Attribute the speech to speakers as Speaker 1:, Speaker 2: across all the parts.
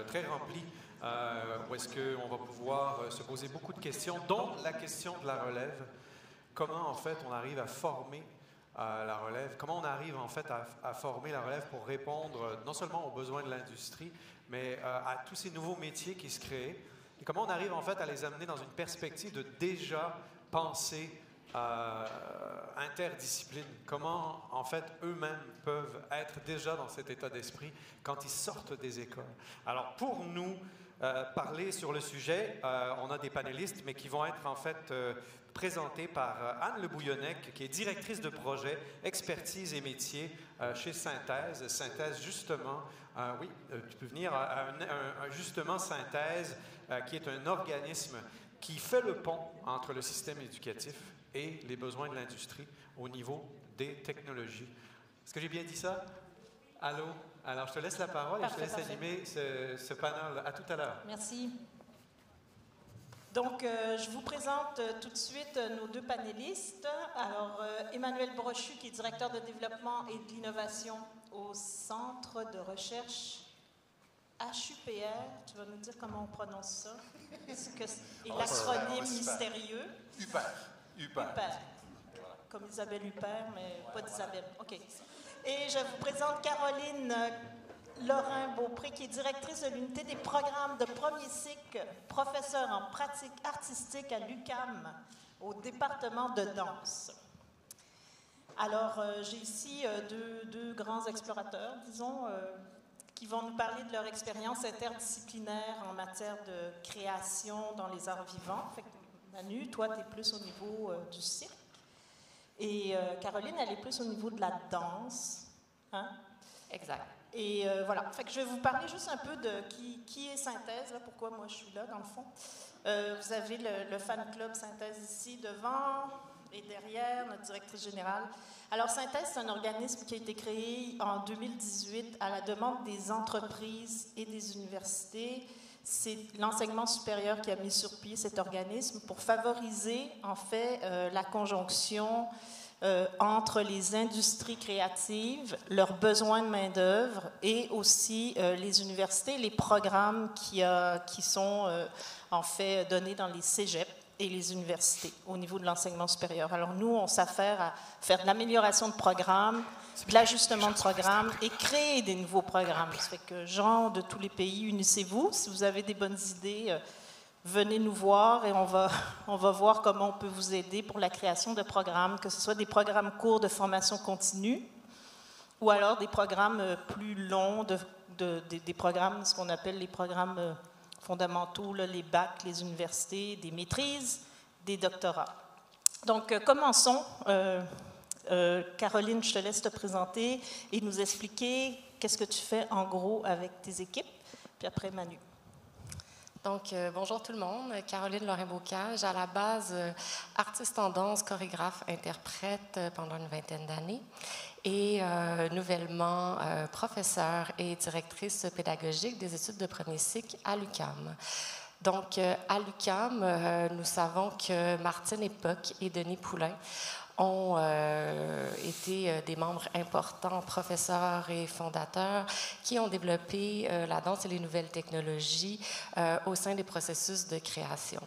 Speaker 1: très rempli, où est-ce qu'on va pouvoir se poser beaucoup de questions, dont la question de la relève. Comment, en fait, on arrive à former la relève? Comment on arrive, en fait, à former la relève pour répondre non seulement aux besoins de l'industrie, mais à tous ces nouveaux métiers qui se créent? Et comment on arrive, en fait, à les amener dans une perspective de déjà penser interdiscipline? Comment, en fait, eux-mêmes peuvent être déjà dans cet état d'esprit quand ils sortent des écoles? Alors, pour nous parler sur le sujet, on a des panélistes, mais qui vont être, en fait, présentés par Anne Le Bouillonnec, qui est directrice de projet Expertise et métiers chez Synthèse. Synthèse, justement, oui, tu peux venir, justement, Synthèse, qui est un organisme qui fait le pont entre le système éducatif et les besoins de l'industrie au niveau des technologies. Est-ce que j'ai bien dit ça? Allô? Alors, je te laisse la parole et je te laisse animer ce panel. À tout à l'heure.
Speaker 2: Merci. Donc, je vous présente tout de suite nos deux panélistes. Alors, Emmanuel Brochu, qui est directeur de développement et de l'innovation au Centre de recherche HUPR. Tu vas nous dire comment on prononce ça? Et l'acronyme mystérieux?
Speaker 3: UPER.
Speaker 2: Comme Isabelle Huppert, mais pas d'Isabelle. OK. Et je vous présente Caroline Lorrain-Beaupré, qui est directrice de l'unité des programmes de premier cycle, professeure en pratique artistique à l'UQAM, au département de danse. Alors, j'ai ici deux grands explorateurs, disons, qui vont nous parler de leur expérience interdisciplinaire en matière de création dans les arts vivants. Fait que, Manu, toi, tu es plus au niveau du cirque. Et Caroline, elle est plus au niveau de la danse. Hein?
Speaker 4: Exact.
Speaker 2: Et voilà. Fait que je vais vous parler juste un peu de qui est Synthèse, là, pourquoi moi je suis là, dans le fond. Vous avez le fan club Synthèse ici, devant et derrière, notre directrice générale. Alors, Synthèse, c'est un organisme qui a été créé en 2018 à la demande des entreprises et des universités. C'est l'enseignement supérieur qui a mis sur pied cet organisme pour favoriser, en fait, la conjonction entre les industries créatives, leurs besoins de main-d'œuvre et aussi les universités, les programmes qui sont en fait donnés dans les cégeps et les universités au niveau de l'enseignement supérieur. Alors nous, on s'affaire à faire de l'amélioration de programmes, de l'ajustement de programmes et créer des nouveaux programmes. Ça fait que gens de tous les pays, unissez-vous. Si vous avez des bonnes idées, venez nous voir et on va voir comment on peut vous aider pour la création de programmes, que ce soit des programmes courts de formation continue ou alors des programmes plus longs, des programmes, ce qu'on appelle les programmes fondamentaux, là, les bacs, les universités, des maîtrises, des doctorats. Donc, commençons. Caroline, je te laisse te présenter et nous expliquer qu'est-ce que tu fais en gros avec tes équipes, puis après Manu.
Speaker 4: Donc, bonjour tout le monde. Caroline Lorrain-Bocage, à la base, artiste en danse, chorégraphe, interprète pendant une vingtaine d'années et nouvellement professeure et directrice pédagogique des études de premier cycle à l'UQAM. Donc, à l'UQAM, nous savons que Martine Époque et Denis Poulain ont été des membres importants, professeurs et fondateurs, qui ont développé la danse et les nouvelles technologies au sein des processus de création.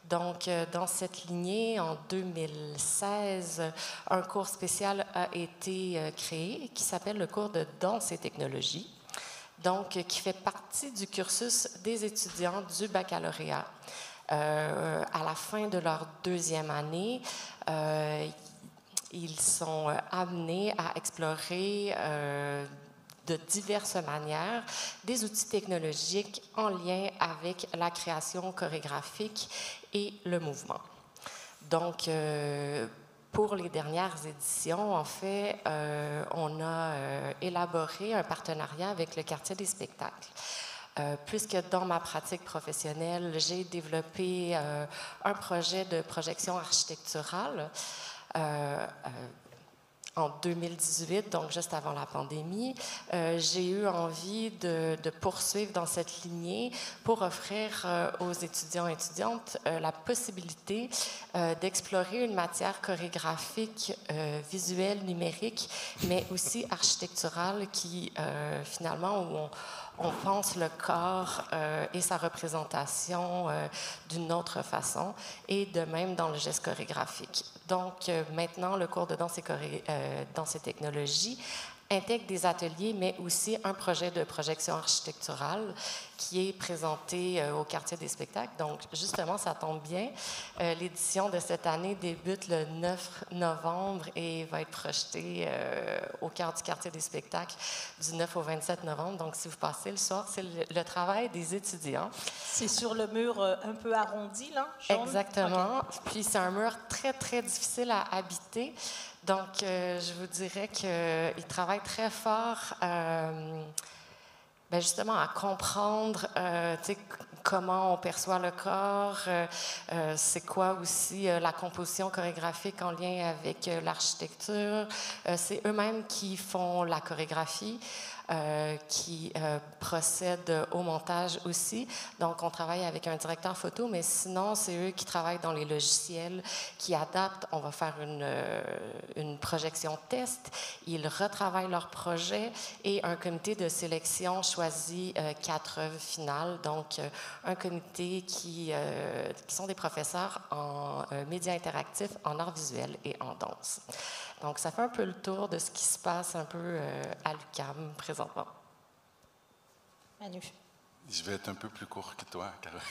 Speaker 4: Donc, dans cette lignée, en 2016, un cours spécial a été créé qui s'appelle le cours de danse et technologie, donc qui fait partie du cursus des étudiants du baccalauréat. À la fin de leur deuxième année, ils sont amenés à explorer de diverses manières des outils technologiques en lien avec la création chorégraphique et le mouvement. Donc, pour les dernières éditions, en fait, on a élaboré un partenariat avec le Quartier des spectacles. Puisque dans ma pratique professionnelle, j'ai développé un projet de projection architecturale en 2018, donc juste avant la pandémie. J'ai eu envie de poursuivre dans cette lignée pour offrir aux étudiants et étudiantes la possibilité d'explorer une matière chorégraphique, visuelle, numérique, mais aussi architecturale qui, finalement, où on pense le corps et sa représentation d'une autre façon, et de même dans le geste chorégraphique. Donc, maintenant, le cours de danse et technologie intègre des ateliers, mais aussi un projet de projection architecturale qui est présenté au Quartier des spectacles. Donc, justement, ça tombe bien. L'édition de cette année débute le 9 novembre et va être projetée au cœur du Quartier des spectacles du 9 au 27 novembre. Donc, si vous passez le soir, c'est le travail des étudiants.
Speaker 2: C'est sur le mur un peu arrondi, là? Jaune?
Speaker 4: Exactement.
Speaker 2: Okay.
Speaker 4: Puis, c'est un mur très, très difficile à habiter. Donc, je vous dirais qu'ils travaillent très fort justement à comprendre comment on perçoit le corps, c'est quoi aussi la composition chorégraphique en lien avec l'architecture. C'est eux-mêmes qui font la chorégraphie. Qui procèdent au montage aussi. Donc, on travaille avec un directeur photo, mais sinon, c'est eux qui travaillent dans les logiciels, qui adaptent. On va faire une projection test. Ils retravaillent leur projet et un comité de sélection choisit 4 œuvres finales. Donc, un comité qui sont des professeurs en médias interactifs, en arts visuels et en danse. Donc, ça fait un peu le tour de ce qui se passe un peu à l'UQAM présentement.
Speaker 2: Manu.
Speaker 3: Je vais être un peu plus court que toi, Caroline.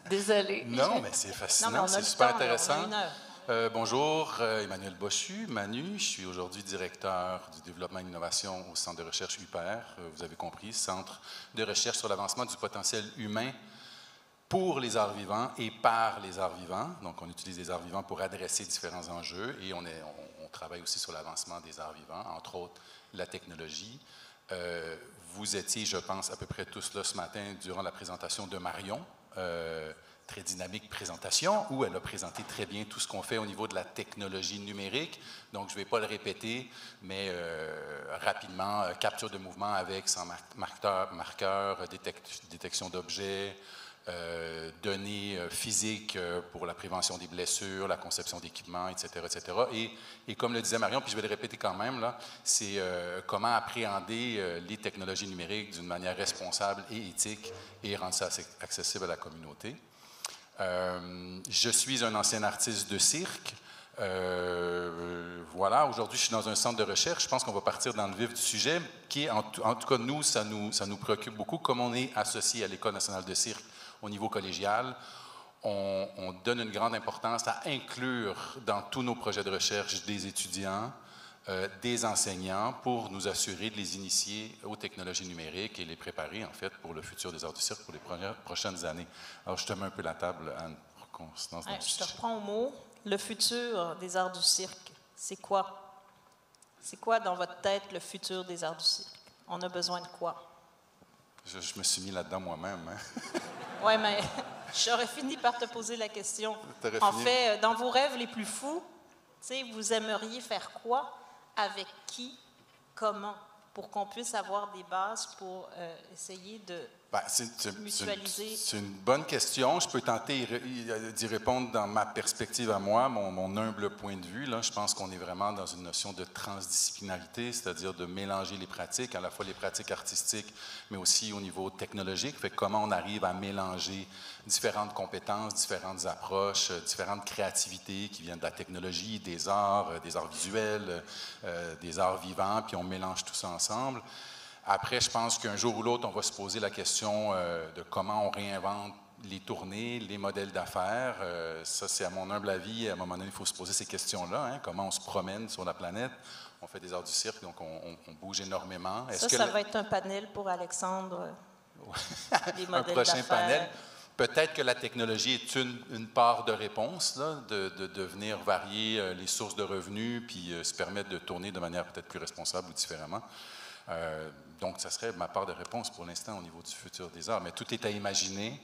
Speaker 4: Désolée.
Speaker 3: Non, mais c'est fascinant, c'est super intéressant. Bonjour, Emmanuel Boschu, Manu. Je suis aujourd'hui directeur du développement et l'innovation au Centre de recherche UPR. Vous avez compris, Centre de recherche sur l'avancement du potentiel humain pour les arts vivants et par les arts vivants. Donc, on utilise les arts vivants pour adresser différents enjeux et on travaille aussi sur l'avancement des arts vivants, entre autres la technologie. Vous étiez, je pense, à peu près tous là ce matin durant la présentation de Marion. Très dynamique présentation, où elle a présenté très bien tout ce qu'on fait au niveau de la technologie numérique. Donc, je ne vais pas le répéter, mais rapidement, capture de mouvement avec sans marqueur, détection d'objets, données physiques pour la prévention des blessures, la conception d'équipements, etc., etc. Et comme le disait Marion, puis je vais le répéter quand même, là, c'est comment appréhender les technologies numériques d'une manière responsable et éthique et rendre ça accessible à la communauté. Je suis un ancien artiste de cirque. Voilà, aujourd'hui, je suis dans un centre de recherche. Je pense qu'on va partir dans le vif du sujet, qui est, en tout cas, nous, ça nous préoccupe beaucoup. Comme on est associé à l'École nationale de cirque au niveau collégial, on donne une grande importance à inclure dans tous nos projets de recherche des étudiants, des enseignants, pour nous assurer de les initier aux technologies numériques et les préparer, en fait, pour le futur des arts du cirque pour les prochaines années. Alors, je te mets un peu la table, Anne, pour qu'on se lance dans le sujet.
Speaker 2: Je te reprends au mot. Le futur des arts du cirque, c'est quoi? C'est quoi, dans votre tête, le futur des arts du cirque? On a besoin de quoi?
Speaker 3: Je me suis mis là-dedans moi-même. Hein?
Speaker 2: Oui, mais j'aurais fini par te poser la question. En fait, dans vos rêves les plus fous, vous aimeriez faire quoi? Avec qui? Comment? Pour qu'on puisse avoir des bases pour essayer de mutualiser.
Speaker 3: C'est une bonne question. Je peux tenter d'y répondre dans ma perspective à moi, mon humble point de vue. Là, je pense qu'on est vraiment dans une notion de transdisciplinarité, c'est-à-dire de mélanger les pratiques, à la fois les pratiques artistiques, mais aussi au niveau technologique. Fait comment on arrive à mélanger différentes compétences, différentes approches, différentes créativités qui viennent de la technologie, des arts visuels, des arts vivants, puis on mélange tout ça ensemble. Après, je pense qu'un jour ou l'autre, on va se poser la question de comment on réinvente les tournées, les modèles d'affaires. Ça, c'est à mon humble avis. À un moment donné, il faut se poser ces questions-là. Hein, comment on se promène sur la planète. On fait des arts du cirque, donc on bouge énormément.
Speaker 2: Ça va être un panel pour Alexandre. Les modèles
Speaker 3: un prochain
Speaker 2: d'affaires.
Speaker 3: panel. Peut-être que la technologie est une part de réponse, là, de venir varier les sources de revenus puis se permettre de tourner de manière peut-être plus responsable ou différemment. Donc, ça serait ma part de réponse pour l'instant au niveau du futur des arts. Mais tout est à imaginer.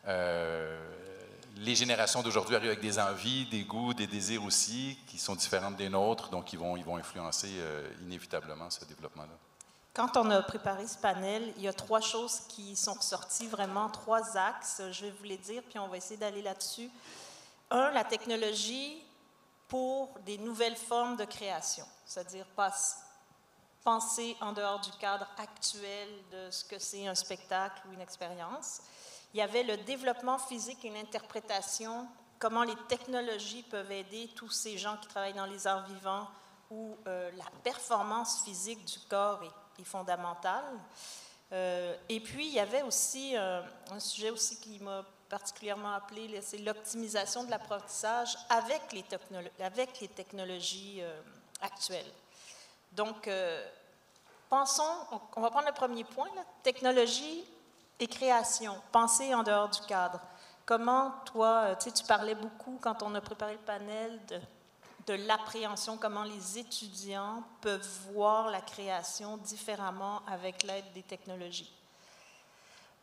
Speaker 3: Les générations d'aujourd'hui arrivent avec des envies, des goûts, des désirs aussi, qui sont différentes des nôtres, donc ils vont influencer inévitablement ce développement-là.
Speaker 2: Quand on a préparé ce panel, il y a 3 choses qui sont ressorties, vraiment 3 axes. Je vais vous les dire, puis on va essayer d'aller là-dessus. 1, la technologie pour des nouvelles formes de création, c'est-à-dire penser en dehors du cadre actuel de ce que c'est un spectacle ou une expérience. Il y avait le développement physique et l'interprétation, comment les technologies peuvent aider tous ces gens qui travaillent dans les arts vivants où la performance physique du corps est fondamentale. Et puis, il y avait aussi un sujet aussi qui m'a particulièrement appelé, c'est l'optimisation de l'apprentissage avec les technologies actuelles. Donc, pensons, on va prendre le premier point, là, technologie et création, penser en dehors du cadre. Comment, toi, tu parlais beaucoup quand on a préparé le panel de l'appréhension, comment les étudiants peuvent voir la création différemment avec l'aide des technologies.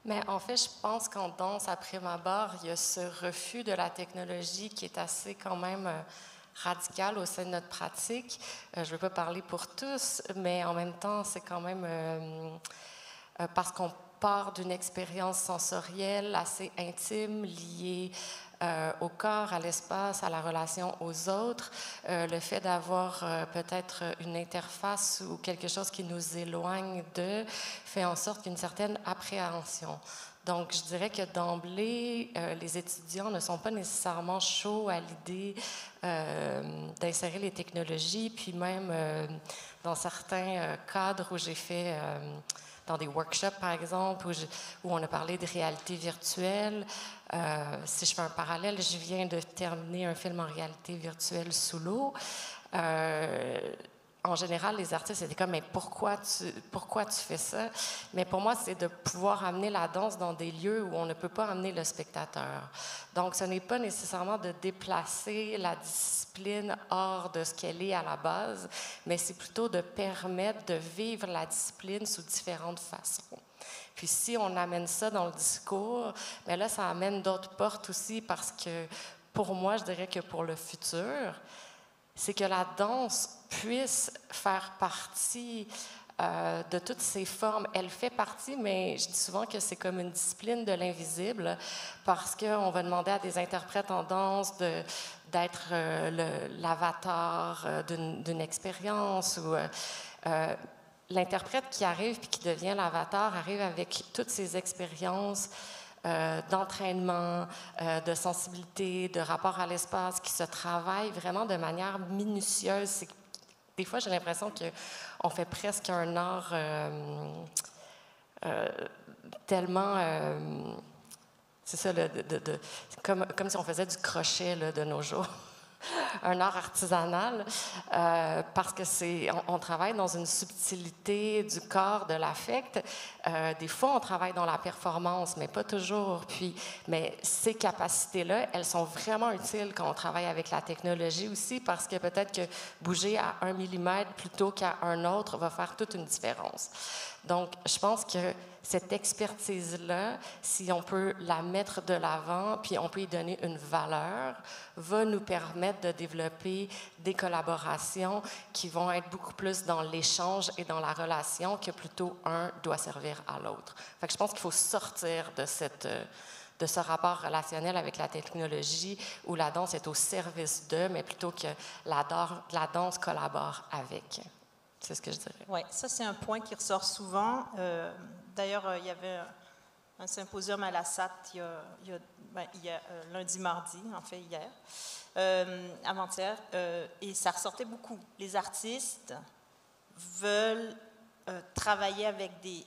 Speaker 4: Mais en fait, je pense qu'en danse, à prime abord, il y a ce refus de la technologie qui est assez quand même radical au sein de notre pratique. Je ne veux pas parler pour tous, mais en même temps, c'est quand même parce qu'on part d'une expérience sensorielle assez intime, liée au corps, à l'espace, à la relation aux autres. Le fait d'avoir peut-être une interface ou quelque chose qui nous éloigne d'eux fait en sorte qu'une certaine appréhension. Donc, je dirais que d'emblée, les étudiants ne sont pas nécessairement chauds à l'idée d'insérer les technologies, puis même dans certains cadres où j'ai fait dans des workshops, par exemple, où on a parlé de réalité virtuelle. Si je fais un parallèle, je viens de terminer un film en réalité virtuelle sous l'eau. En général, les artistes étaient comme « mais pourquoi tu fais ça? » Mais pour moi, c'est de pouvoir amener la danse dans des lieux où on ne peut pas amener le spectateur. Donc, ce n'est pas nécessairement de déplacer la discipline hors de ce qu'elle est à la base, mais c'est plutôt de permettre de vivre la discipline sous différentes façons. Puis si on amène ça dans le discours, bien là, ça amène d'autres portes aussi parce que, pour moi, je dirais que pour le futur, c'est que la danse puisse faire partie de toutes ces formes. Elle fait partie, mais je dis souvent que c'est comme une discipline de l'invisible parce qu'on va demander à des interprètes en danse d'être l'avatar d'une expérience ou l'interprète qui arrive puis qui devient l'avatar arrive avec toutes ces expériences d'entraînement, de sensibilité, de rapport à l'espace qui se travaillent vraiment de manière minutieuse. Des fois, j'ai l'impression qu'on fait presque un art tellement... c'est ça, comme si on faisait du crochet là, de nos jours. Un art artisanal, parce que on travaille dans une subtilité du corps, de l'affect. Des fois, on travaille dans la performance, mais pas toujours. Mais ces capacités-là, elles sont vraiment utiles quand on travaille avec la technologie aussi, parce que peut-être que bouger à 1 millimètre plutôt qu'à un autre va faire toute une différence. Donc, je pense que cette expertise-là, si on peut la mettre de l'avant, puis on peut y donner une valeur, va nous permettre de développer des collaborations qui vont être beaucoup plus dans l'échange et dans la relation que plutôt un doit servir à l'autre. Fait que je pense qu'il faut sortir de ce rapport relationnel avec la technologie où la danse est au service d'eux, mais plutôt que la danse collabore avec. C'est ce que je dirais.
Speaker 2: Oui, ça, c'est un point qui ressort souvent. D'ailleurs, il y avait un symposium à la SAT il y a lundi, mardi, en fait, hier, avant-hier, et ça ressortait beaucoup. Les artistes veulent travailler avec des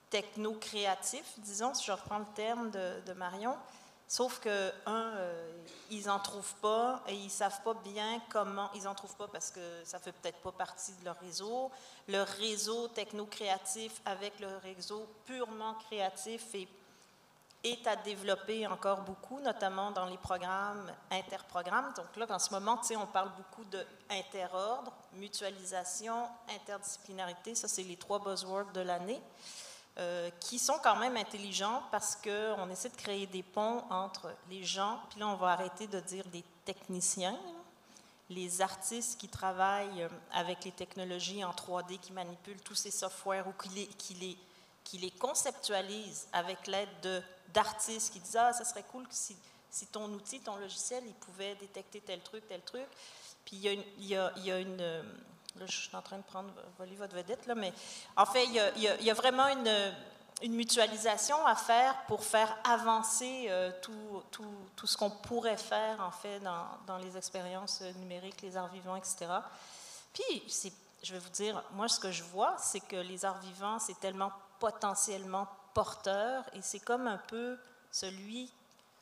Speaker 2: techno-créatifs, disons, si je reprends le terme de Marion, sauf que, ils n'en trouvent pas et ils ne savent pas bien comment. Ils n'en trouvent pas parce que ça ne fait peut-être pas partie de leur réseau. Le réseau techno-créatif avec le réseau purement créatif est à développer encore beaucoup, notamment dans les programmes interprogrammes. Donc là, en ce moment, on parle beaucoup d'interordre, mutualisation, interdisciplinarité. Ça, c'est les 3 buzzwords de l'année. Qui sont quand même intelligents parce qu'on essaie de créer des ponts entre les gens, puis là, on va arrêter de dire les techniciens, les artistes qui travaillent avec les technologies en 3D, qui manipulent tous ces softwares ou qui les conceptualisent avec l'aide d'artistes qui disent « Ah, ça serait cool que si ton outil, ton logiciel, il pouvait détecter tel truc. » Puis il y a là, je suis en train de voler votre vedette, là, mais en fait, il y a vraiment une mutualisation à faire pour faire avancer tout ce qu'on pourrait faire, en fait, dans les expériences numériques, les arts vivants, etc. Puis, je vais vous dire, moi, ce que je vois, c'est que les arts vivants, c'est tellement potentiellement porteur, et c'est comme un peu celui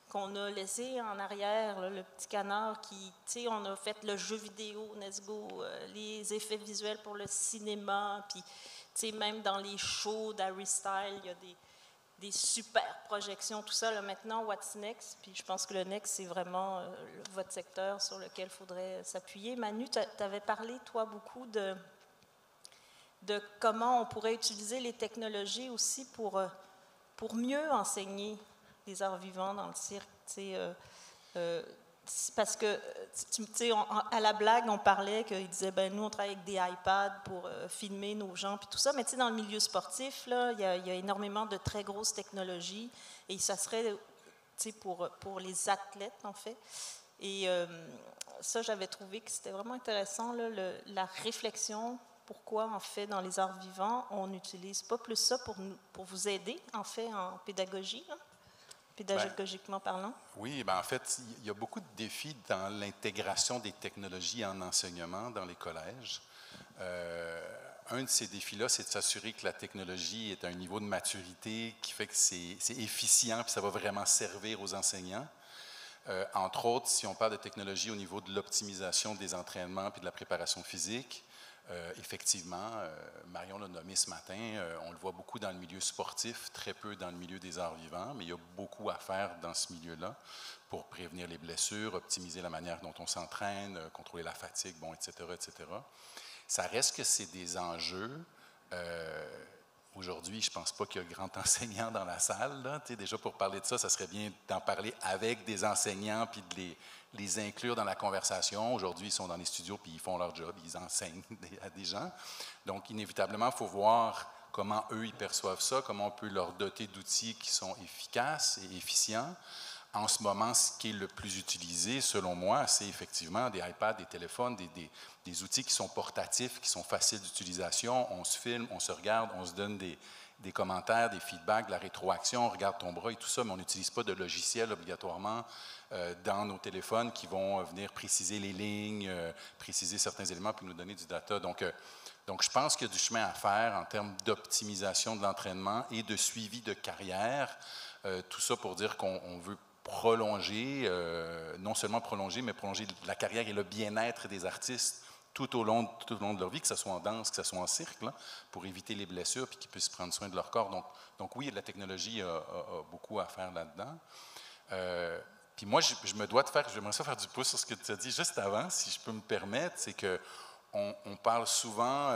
Speaker 2: qu'on a laissé en arrière, là, le petit canard qui, tu sais, on a fait le jeu vidéo, let's go, les effets visuels pour le cinéma, puis, tu sais, même dans les shows d'Harry Styles, il y a des super projections, tout ça. Là, maintenant, what's next? Puis je pense que le next, c'est vraiment votre secteur sur lequel il faudrait s'appuyer. Manu, tu avais parlé, toi, beaucoup de comment on pourrait utiliser les technologies aussi pour mieux enseigner les arts vivants dans le cirque. Parce que, tu sais, à la blague, on parlait qu'ils disaient, ben nous, on travaille avec des iPads pour filmer nos gens, puis tout ça. Mais tu sais, dans le milieu sportif, là, il y a énormément de très grosses technologies, et ça serait, tu sais, pour les athlètes, en fait. Et ça, j'avais trouvé que c'était vraiment intéressant, là, la réflexion. Pourquoi, en fait, dans les arts vivants, on n'utilise pas plus ça pour vous aider, en fait, en pédagogie, là? Pédagogiquement parlant?
Speaker 3: Oui, en fait, il y a beaucoup de défis dans l'intégration des technologies en enseignement dans les collèges. Un de ces défis-là, c'est de s'assurer que la technologie est à un niveau de maturité qui fait que c'est efficient puis ça va vraiment servir aux enseignants. Entre autres, si on parle de technologie au niveau de l'optimisation des entraînements puis de la préparation physique, effectivement, Marion l'a nommé ce matin, on le voit beaucoup dans le milieu sportif, très peu dans le milieu des arts vivants, mais il y a beaucoup à faire dans ce milieu-là pour prévenir les blessures, optimiser la manière dont on s'entraîne, contrôler la fatigue, bon, etc., etc. Ça reste que c'est des enjeux. Aujourd'hui, je ne pense pas qu'il y a grand enseignant dans la salle. Là. Déjà, pour parler de ça, ça serait bien d'en parler avec des enseignants puis de les inclure dans la conversation. Aujourd'hui, ils sont dans les studios puis ils font leur job, ils enseignent à des gens. Donc, inévitablement, il faut voir comment eux, ils perçoivent ça, comment on peut leur doter d'outils qui sont efficaces et efficients. En ce moment, ce qui est le plus utilisé, selon moi, c'est effectivement des iPads, des téléphones, des outils qui sont portatifs, qui sont faciles d'utilisation. On se filme, on se regarde, on se donne des commentaires, des feedbacks, de la rétroaction, on regarde ton bras et tout ça, mais on n'utilise pas de logiciel obligatoirement dans nos téléphones qui vont venir préciser les lignes, préciser certains éléments puis nous donner du data. Donc, je pense qu'il y a du chemin à faire en termes d'optimisation de l'entraînement et de suivi de carrière. Tout ça pour dire qu'on veut prolonger, non seulement prolonger, mais prolonger la carrière et le bien-être des artistes tout au long de leur vie, que ce soit en danse, que ce soit en cirque, là, pour éviter les blessures puis qu'ils puissent prendre soin de leur corps. Donc oui, la technologie a beaucoup à faire là-dedans. Puis moi, j'aimerais ça faire du pouce sur ce que tu as dit juste avant, si je peux me permettre, c'est qu'on parle souvent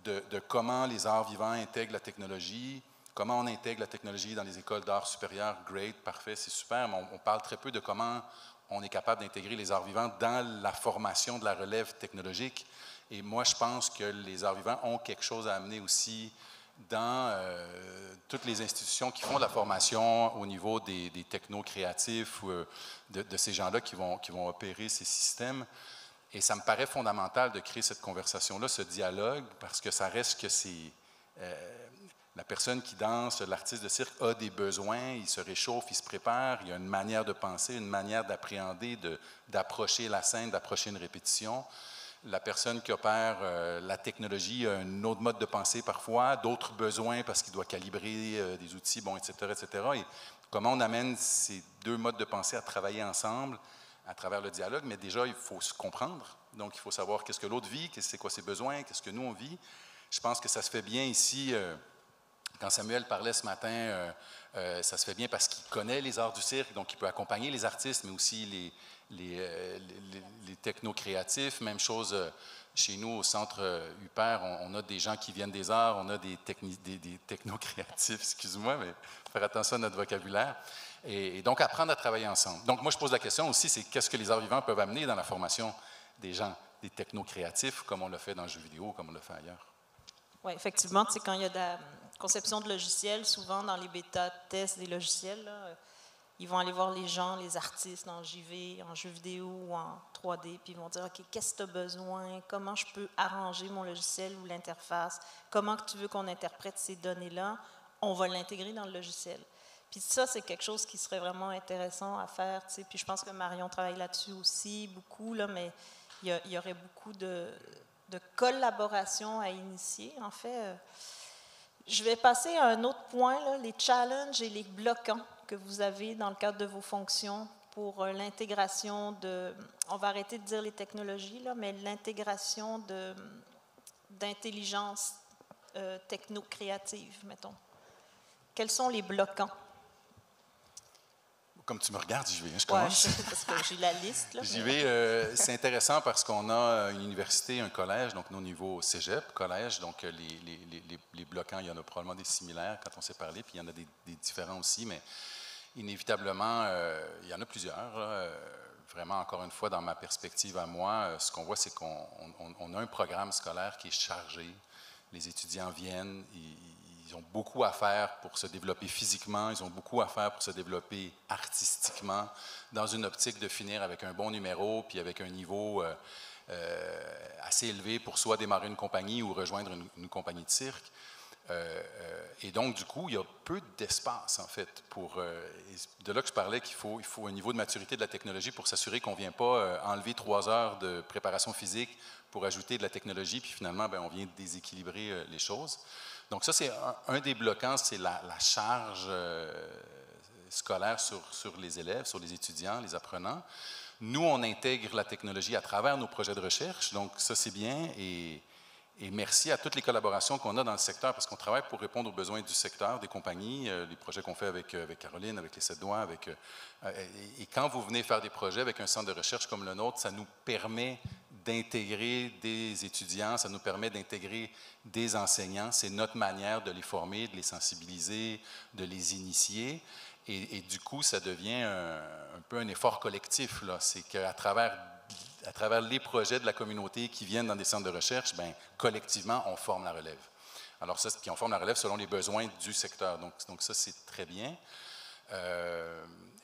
Speaker 3: de comment les arts vivants intègrent la technologie, comment on intègre la technologie dans les écoles d'art supérieur. Great, parfait, c'est super, mais on parle très peu de comment on est capable d'intégrer les arts vivants dans la formation de la relève technologique. Et moi, je pense que les arts vivants ont quelque chose à amener aussi dans toutes les institutions qui font de la formation au niveau des techno-créatifs ou de ces gens-là qui vont opérer ces systèmes. Et ça me paraît fondamental de créer cette conversation-là, ce dialogue, parce que ça reste que c'est... la personne qui danse, l'artiste de cirque a des besoins, il se réchauffe, il se prépare, il y a une manière de penser, une manière d'appréhender, d'approcher la scène, d'approcher une répétition. La personne qui opère la technologie a un autre mode de pensée parfois, d'autres besoins parce qu'il doit calibrer des outils, bon, etc., etc. Et comment on amène ces deux modes de pensée à travailler ensemble à travers le dialogue, mais déjà, il faut se comprendre. Donc, il faut savoir qu'est-ce que l'autre vit, c'est quoi ses besoins, qu'est-ce que nous, on vit. Je pense que ça se fait bien ici. Quand Samuel parlait ce matin, ça se fait bien parce qu'il connaît les arts du cirque, donc il peut accompagner les artistes, mais aussi les techno-créatifs. Même chose chez nous, au Centre UPER, on a des gens qui viennent des arts, on a des techno-créatifs, excuse-moi, mais faire attention à notre vocabulaire. Et donc, apprendre à travailler ensemble. Donc, moi, je pose la question aussi, c'est qu'est-ce que les arts vivants peuvent amener dans la formation des gens, des techno-créatifs, comme on le fait dans le jeu vidéo, comme on le fait ailleurs.
Speaker 2: Oui, effectivement, quand il y a de la conception de logiciels, souvent dans les bêta-tests des logiciels, là, Ils vont aller voir les gens, les artistes en JV, en jeu vidéo ou en 3D, puis ils vont dire, OK, qu'est-ce que tu as besoin? Comment je peux arranger mon logiciel ou l'interface? Comment tu veux qu'on interprète ces données-là? On va l'intégrer dans le logiciel. Puis ça, c'est quelque chose qui serait vraiment intéressant à faire. Tu sais. Puis je pense que Marion travaille là-dessus aussi, beaucoup, là, mais il y aurait beaucoup de collaboration à initier. En fait, je vais passer à un autre point, là, les challenges et les bloquants que vous avez dans le cadre de vos fonctions pour l'intégration de, on va arrêter de dire les technologies, là, mais l'intégration d'intelligence techno-créative, mettons. Quels sont les bloquants?
Speaker 3: Comme tu me regardes, j'y vais. Je commence.
Speaker 2: Ouais, parce que j'ai la liste. Là,
Speaker 3: j'y vais. C'est intéressant parce qu'on a une université, un collège, donc nos niveaux cégep, collège, donc les bloquants, il y en a probablement des similaires quand on s'est parlé, puis il y en a des différents aussi, mais inévitablement, il y en a plusieurs. Là. Vraiment, encore une fois, dans ma perspective à moi, ce qu'on voit, c'est qu'on a un programme scolaire qui est chargé. Les étudiants viennent, ils ont beaucoup à faire pour se développer physiquement, ils ont beaucoup à faire pour se développer artistiquement, dans une optique de finir avec un bon numéro, puis avec un niveau assez élevé pour soit démarrer une compagnie ou rejoindre une compagnie de cirque. Et donc, du coup, il y a peu d'espace, en fait, pour... de là que je parlais qu'il faut un niveau de maturité de la technologie pour s'assurer qu'on ne vient pas enlever 3 heures de préparation physique pour ajouter de la technologie, puis finalement, bien, on vient déséquilibrer les choses. Donc ça, c'est un des bloquants, c'est la charge scolaire sur les élèves, sur les étudiants, les apprenants. Nous, on intègre la technologie à travers nos projets de recherche, donc ça, c'est bien, et merci à toutes les collaborations qu'on a dans le secteur, parce qu'on travaille pour répondre aux besoins du secteur, des compagnies, les projets qu'on fait avec Caroline, avec les 7 doigts, et quand vous venez faire des projets avec un centre de recherche comme le nôtre, ça nous permet d'intégrer des étudiants, ça nous permet d'intégrer des enseignants. C'est notre manière de les former, de les sensibiliser, de les initier. Et du coup, ça devient un peu un effort collectif. C'est qu'à travers les projets de la communauté qui viennent dans des centres de recherche, bien, collectivement, on forme la relève. Alors ça, puis on forme la relève selon les besoins du secteur. Donc ça, c'est très bien.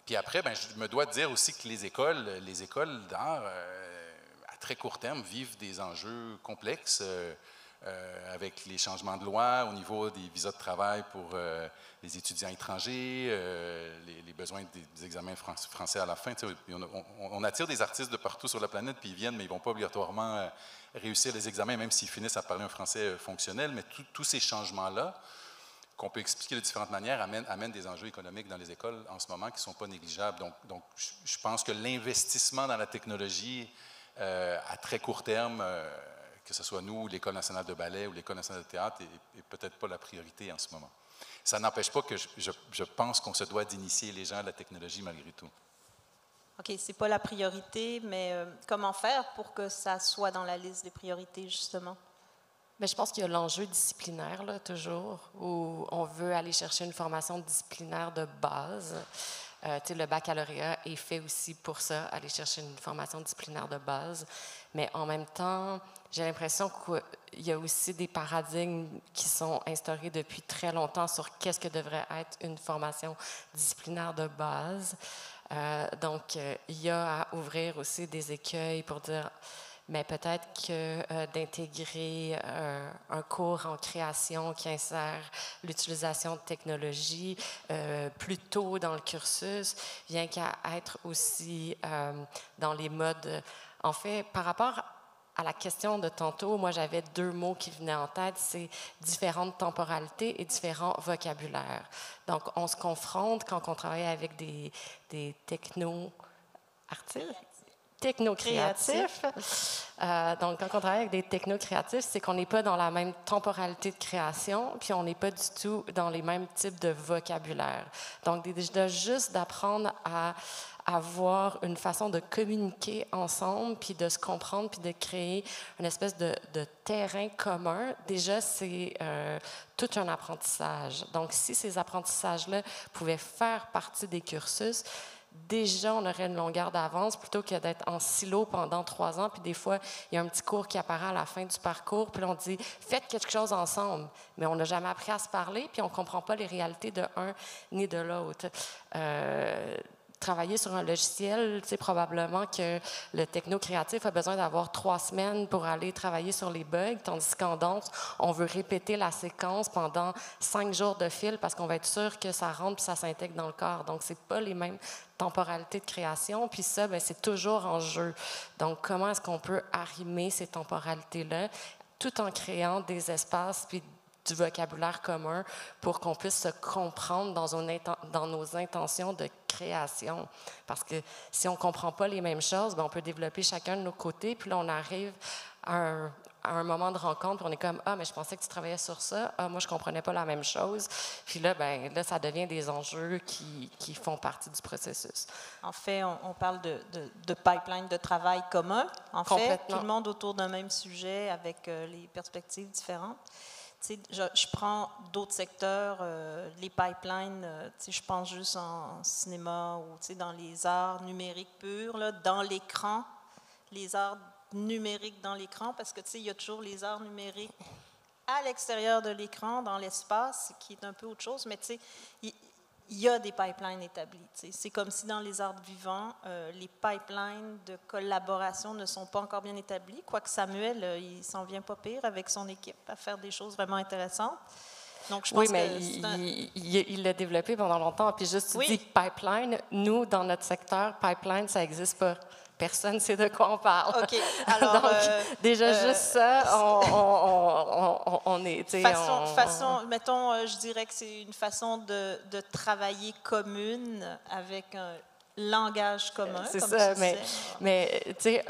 Speaker 3: Puis après, bien, je me dois dire aussi que les écoles d'art, à très court terme, vivent des enjeux complexes avec les changements de loi au niveau des visas de travail pour les étudiants étrangers, les besoins des examens français à la fin. On attire des artistes de partout sur la planète, puis ils viennent, mais ils ne vont pas obligatoirement réussir les examens, même s'ils finissent à parler un français fonctionnel. Mais tous ces changements-là, qu'on peut expliquer de différentes manières, amènent des enjeux économiques dans les écoles en ce moment qui ne sont pas négligeables. Donc, je pense que l'investissement dans la technologie à très court terme, que ce soit nous, l'École nationale de ballet ou l'École nationale de théâtre, n'est peut-être pas la priorité en ce moment. Ça n'empêche pas que je pense qu'on se doit d'initier les gens à la technologie malgré tout.
Speaker 2: OK, ce n'est pas la priorité, mais comment faire pour que ça soit dans la liste des priorités, justement?
Speaker 4: Bien, je pense qu'il y a l'enjeu disciplinaire, là, toujours, où on veut aller chercher une formation disciplinaire de base. Le baccalauréat est fait aussi pour ça, aller chercher une formation disciplinaire de base. Mais en même temps, j'ai l'impression qu'il y a aussi des paradigmes qui sont instaurés depuis très longtemps sur qu'est-ce que devrait être une formation disciplinaire de base. Donc, il y a à ouvrir aussi des écueils pour dire... mais peut-être que d'intégrer un cours en création qui insère l'utilisation de technologies plus tôt dans le cursus, vient qu'à être aussi dans les modes... En fait, par rapport à la question de tantôt, moi, j'avais 2 mots qui venaient en tête, c'est différentes temporalités et différents vocabulaires. Donc, on se confronte quand on travaille avec des techno-artistes. Techno-créatifs. Donc, quand on travaille avec des techno-créatifs, c'est qu'on n'est pas dans la même temporalité de création, puis on n'est pas du tout dans les mêmes types de vocabulaire. Donc, déjà, juste d'apprendre à avoir une façon de communiquer ensemble, puis de se comprendre, puis de créer une espèce de terrain commun, déjà, c'est tout un apprentissage. Donc, si ces apprentissages-là pouvaient faire partie des cursus, déjà, on aurait une longueur d'avance plutôt que d'être en silo pendant 3 ans. Puis des fois, il y a un petit cours qui apparaît à la fin du parcours, puis là, on dit « faites quelque chose ensemble ». Mais on n'a jamais appris à se parler, puis on ne comprend pas les réalités de un ni de l'autre. Travailler sur un logiciel, tu sais, probablement que le techno-créatif a besoin d'avoir 3 semaines pour aller travailler sur les bugs, tandis qu'en danse, on veut répéter la séquence pendant 5 jours de fil parce qu'on va être sûr que ça rentre et ça s'intègre dans le corps. Donc, c'est pas les mêmes temporalités de création, puis ça, bien, c'est toujours en jeu. Donc, comment est-ce qu'on peut arrimer ces temporalités-là tout en créant des espaces puis du vocabulaire commun pour qu'on puisse se comprendre dans nos intentions de création. Parce que si on ne comprend pas les mêmes choses, bien, on peut développer chacun de nos côtés, puis là, on arrive à un moment de rencontre, puis on est comme « Ah, mais je pensais que tu travaillais sur ça. Ah, moi, je ne comprenais pas la même chose. » Puis là, bien, là, ça devient des enjeux qui font partie du processus.
Speaker 2: En fait, on parle de pipeline de travail commun. En fait, tout le monde autour d'un même sujet avec les perspectives différentes. Je prends d'autres secteurs, les pipelines, je pense juste en cinéma ou dans les arts numériques purs, là, dans l'écran, les arts numériques dans l'écran, parce que il y a toujours les arts numériques à l'extérieur de l'écran, dans l'espace, qui est un peu autre chose, mais il y a des pipelines établis. C'est comme si dans les arts vivants, les pipelines de collaboration ne sont pas encore bien établis, quoique Samuel, il s'en vient pas pire avec son équipe à faire des choses vraiment intéressantes. Donc, je pense
Speaker 4: mais il l'a développé pendant longtemps. Puis juste, tu dis pipeline, nous, dans notre secteur, pipeline, ça n'existe pas. Personne ne sait de quoi on parle.
Speaker 2: OK. Alors,
Speaker 4: donc, déjà, juste ça, on est...
Speaker 2: mettons, je dirais que c'est une façon de travailler commune avec un langage commun.
Speaker 4: C'est ça, mais tu sais,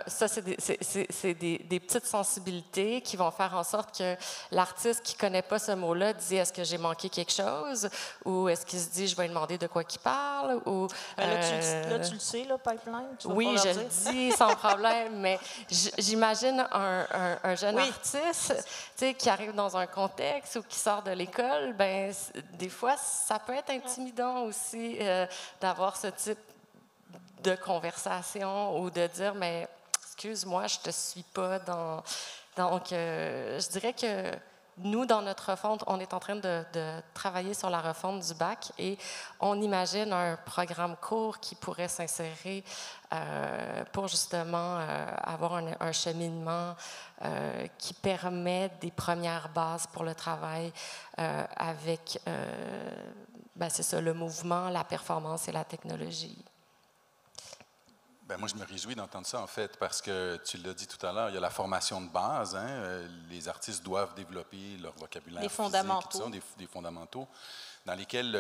Speaker 4: ça, c'est des petites sensibilités qui vont faire en sorte que l'artiste qui ne connaît pas ce mot-là dit « Est-ce que j'ai manqué quelque chose? » ou « Est-ce qu'il se dit « Je vais lui demander de quoi qu'il parle? » ou
Speaker 2: là, tu le sais, là, pipeline?
Speaker 4: Oui, je le dis sans problème, mais j'imagine un jeune artiste qui arrive dans un contexte ou qui sort de l'école, ben des fois, ça peut être intimidant aussi d'avoir ce type de conversation ou de dire, mais excuse-moi, je te suis pas dans... Donc, je dirais que nous, dans notre refonte, on est en train de travailler sur la refonte du bac et on imagine un programme court qui pourrait s'insérer pour justement avoir un cheminement qui permet des premières bases pour le travail avec, c'est ça, le mouvement, la performance et la technologie.
Speaker 3: Bien, moi, je me réjouis d'entendre ça, en fait, parce que tu l'as dit tout à l'heure, il y a la formation de base. Les artistes doivent développer leur vocabulaire
Speaker 2: des fondamentaux.
Speaker 3: Physique, tout ça, des fondamentaux, dans lesquels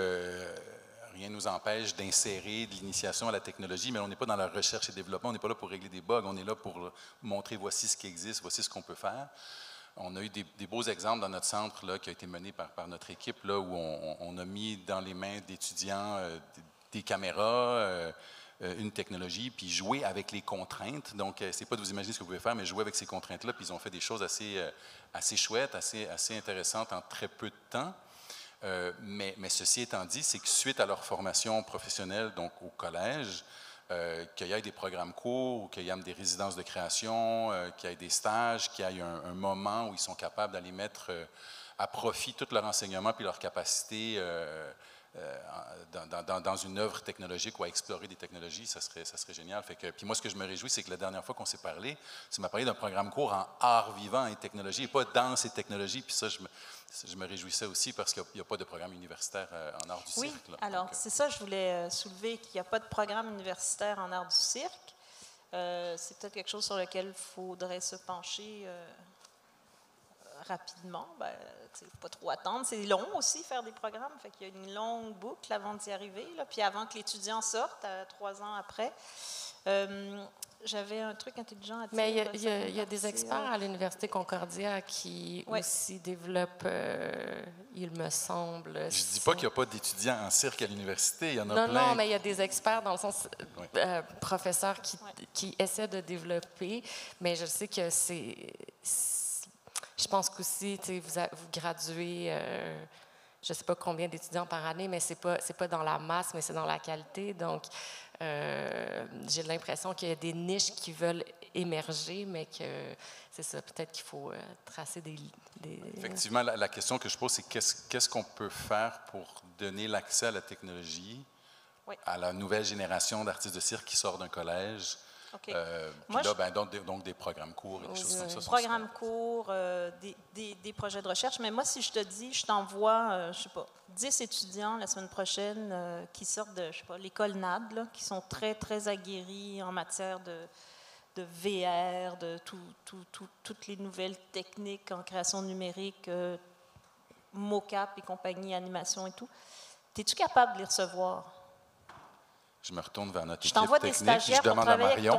Speaker 3: rien ne nous empêche d'insérer de l'initiation à la technologie, mais on n'est pas dans la recherche et développement, on n'est pas là pour régler des bugs, on est là pour montrer voici ce qui existe, voici ce qu'on peut faire. On a eu des beaux exemples dans notre centre là, qui a été mené par notre équipe, là, où on a mis dans les mains d'étudiants des caméras, une technologie, puis jouer avec les contraintes. Donc, c'est pas de vous imaginer ce que vous pouvez faire, mais jouer avec ces contraintes-là, puis ils ont fait des choses assez chouettes, assez intéressantes en très peu de temps. Mais ceci étant dit, c'est que suite à leur formation professionnelle, donc au collège, qu'il y ait des programmes courts, qu'il y ait des résidences de création, qu'il y ait des stages, qu'il y ait un moment où ils sont capables d'aller mettre à profit tout leur enseignement puis leur capacité dans une œuvre technologique ou à explorer des technologies, ça serait génial. Puis moi, ce que je me réjouis, c'est que la dernière fois qu'on s'est parlé, tu m'as parlé d'un programme court en art vivant et technologie, et pas danse et technologie. Puis ça, je me réjouissais aussi parce qu'il n'y a pas de programme universitaire en art du cirque.
Speaker 2: Oui, alors c'est ça, je voulais soulever qu'il n'y a pas de programme universitaire en art du cirque. C'est peut-être quelque chose sur lequel il faudrait se pencher rapidement. Il ne faut pas trop attendre. C'est long aussi, faire des programmes. Fait qu'il y a une longue boucle avant d'y arriver. Là. Puis avant que l'étudiant sorte, 3 ans après. J'avais un truc intelligent à dire.
Speaker 4: Mais il y a des experts à l'Université Concordia qui aussi développent, il me semble.
Speaker 3: Je ne dis pas qu'il n'y a pas d'étudiants en cirque à l'université, il y en a plein.
Speaker 4: Non, mais il y a des experts dans le sens professeurs qui essaient de développer, mais je sais que c'est je pense qu'aussi, vous graduez je ne sais pas combien d'étudiants par année, mais ce n'est pas dans la masse, mais c'est dans la qualité. Donc, j'ai l'impression qu'il y a des niches qui veulent émerger, mais que c'est ça, peut-être qu'il faut tracer des...
Speaker 3: Effectivement, la question que je pose, c'est qu'est-ce qu'on peut faire pour donner l'accès à la technologie à la nouvelle génération d'artistes de cirque qui sort d'un collège?
Speaker 2: Okay.
Speaker 3: Puis là, donc des programmes courts et des choses comme ça.
Speaker 2: Programmes courts, des projets de recherche. Mais moi, si je te dis, je t'envoie, je ne sais pas, 10 étudiants la semaine prochaine qui sortent de, je sais pas, l'école NAD, là, qui sont très, très aguerris en matière de VR, de toutes les nouvelles techniques en création numérique, mocap et compagnie, animation et tout. Es-tu capable de les recevoir?
Speaker 3: Je me retourne vers notre équipe
Speaker 2: technique, je demande à Marion.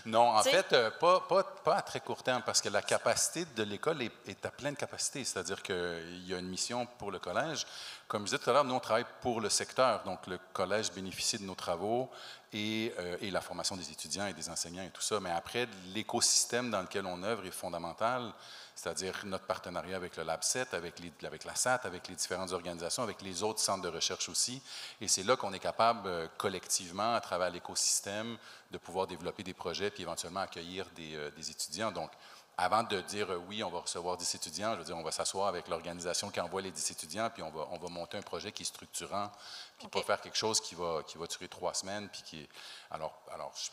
Speaker 3: Non, en fait, pas à très court terme, parce que la capacité de l'école est à pleine capacité, c'est-à-dire qu'il y a une mission pour le collège. Comme je disais tout à l'heure, nous, on travaille pour le secteur, donc le collège bénéficie de nos travaux et la formation des étudiants et des enseignants et tout ça, mais après, l'écosystème dans lequel on œuvre est fondamental, c'est-à-dire notre partenariat avec le LabSet, avec la SAT, avec les différentes organisations, avec les autres centres de recherche aussi. Et c'est là qu'on est capable, collectivement, à travers l'écosystème, de pouvoir développer des projets puis éventuellement accueillir des étudiants. Donc, avant de dire oui, on va recevoir 10 étudiants, je veux dire, on va s'asseoir avec l'organisation qui envoie les 10 étudiants, puis on va monter un projet qui est structurant, puis pas faire quelque chose qui va durer 3 semaines. Puis alors,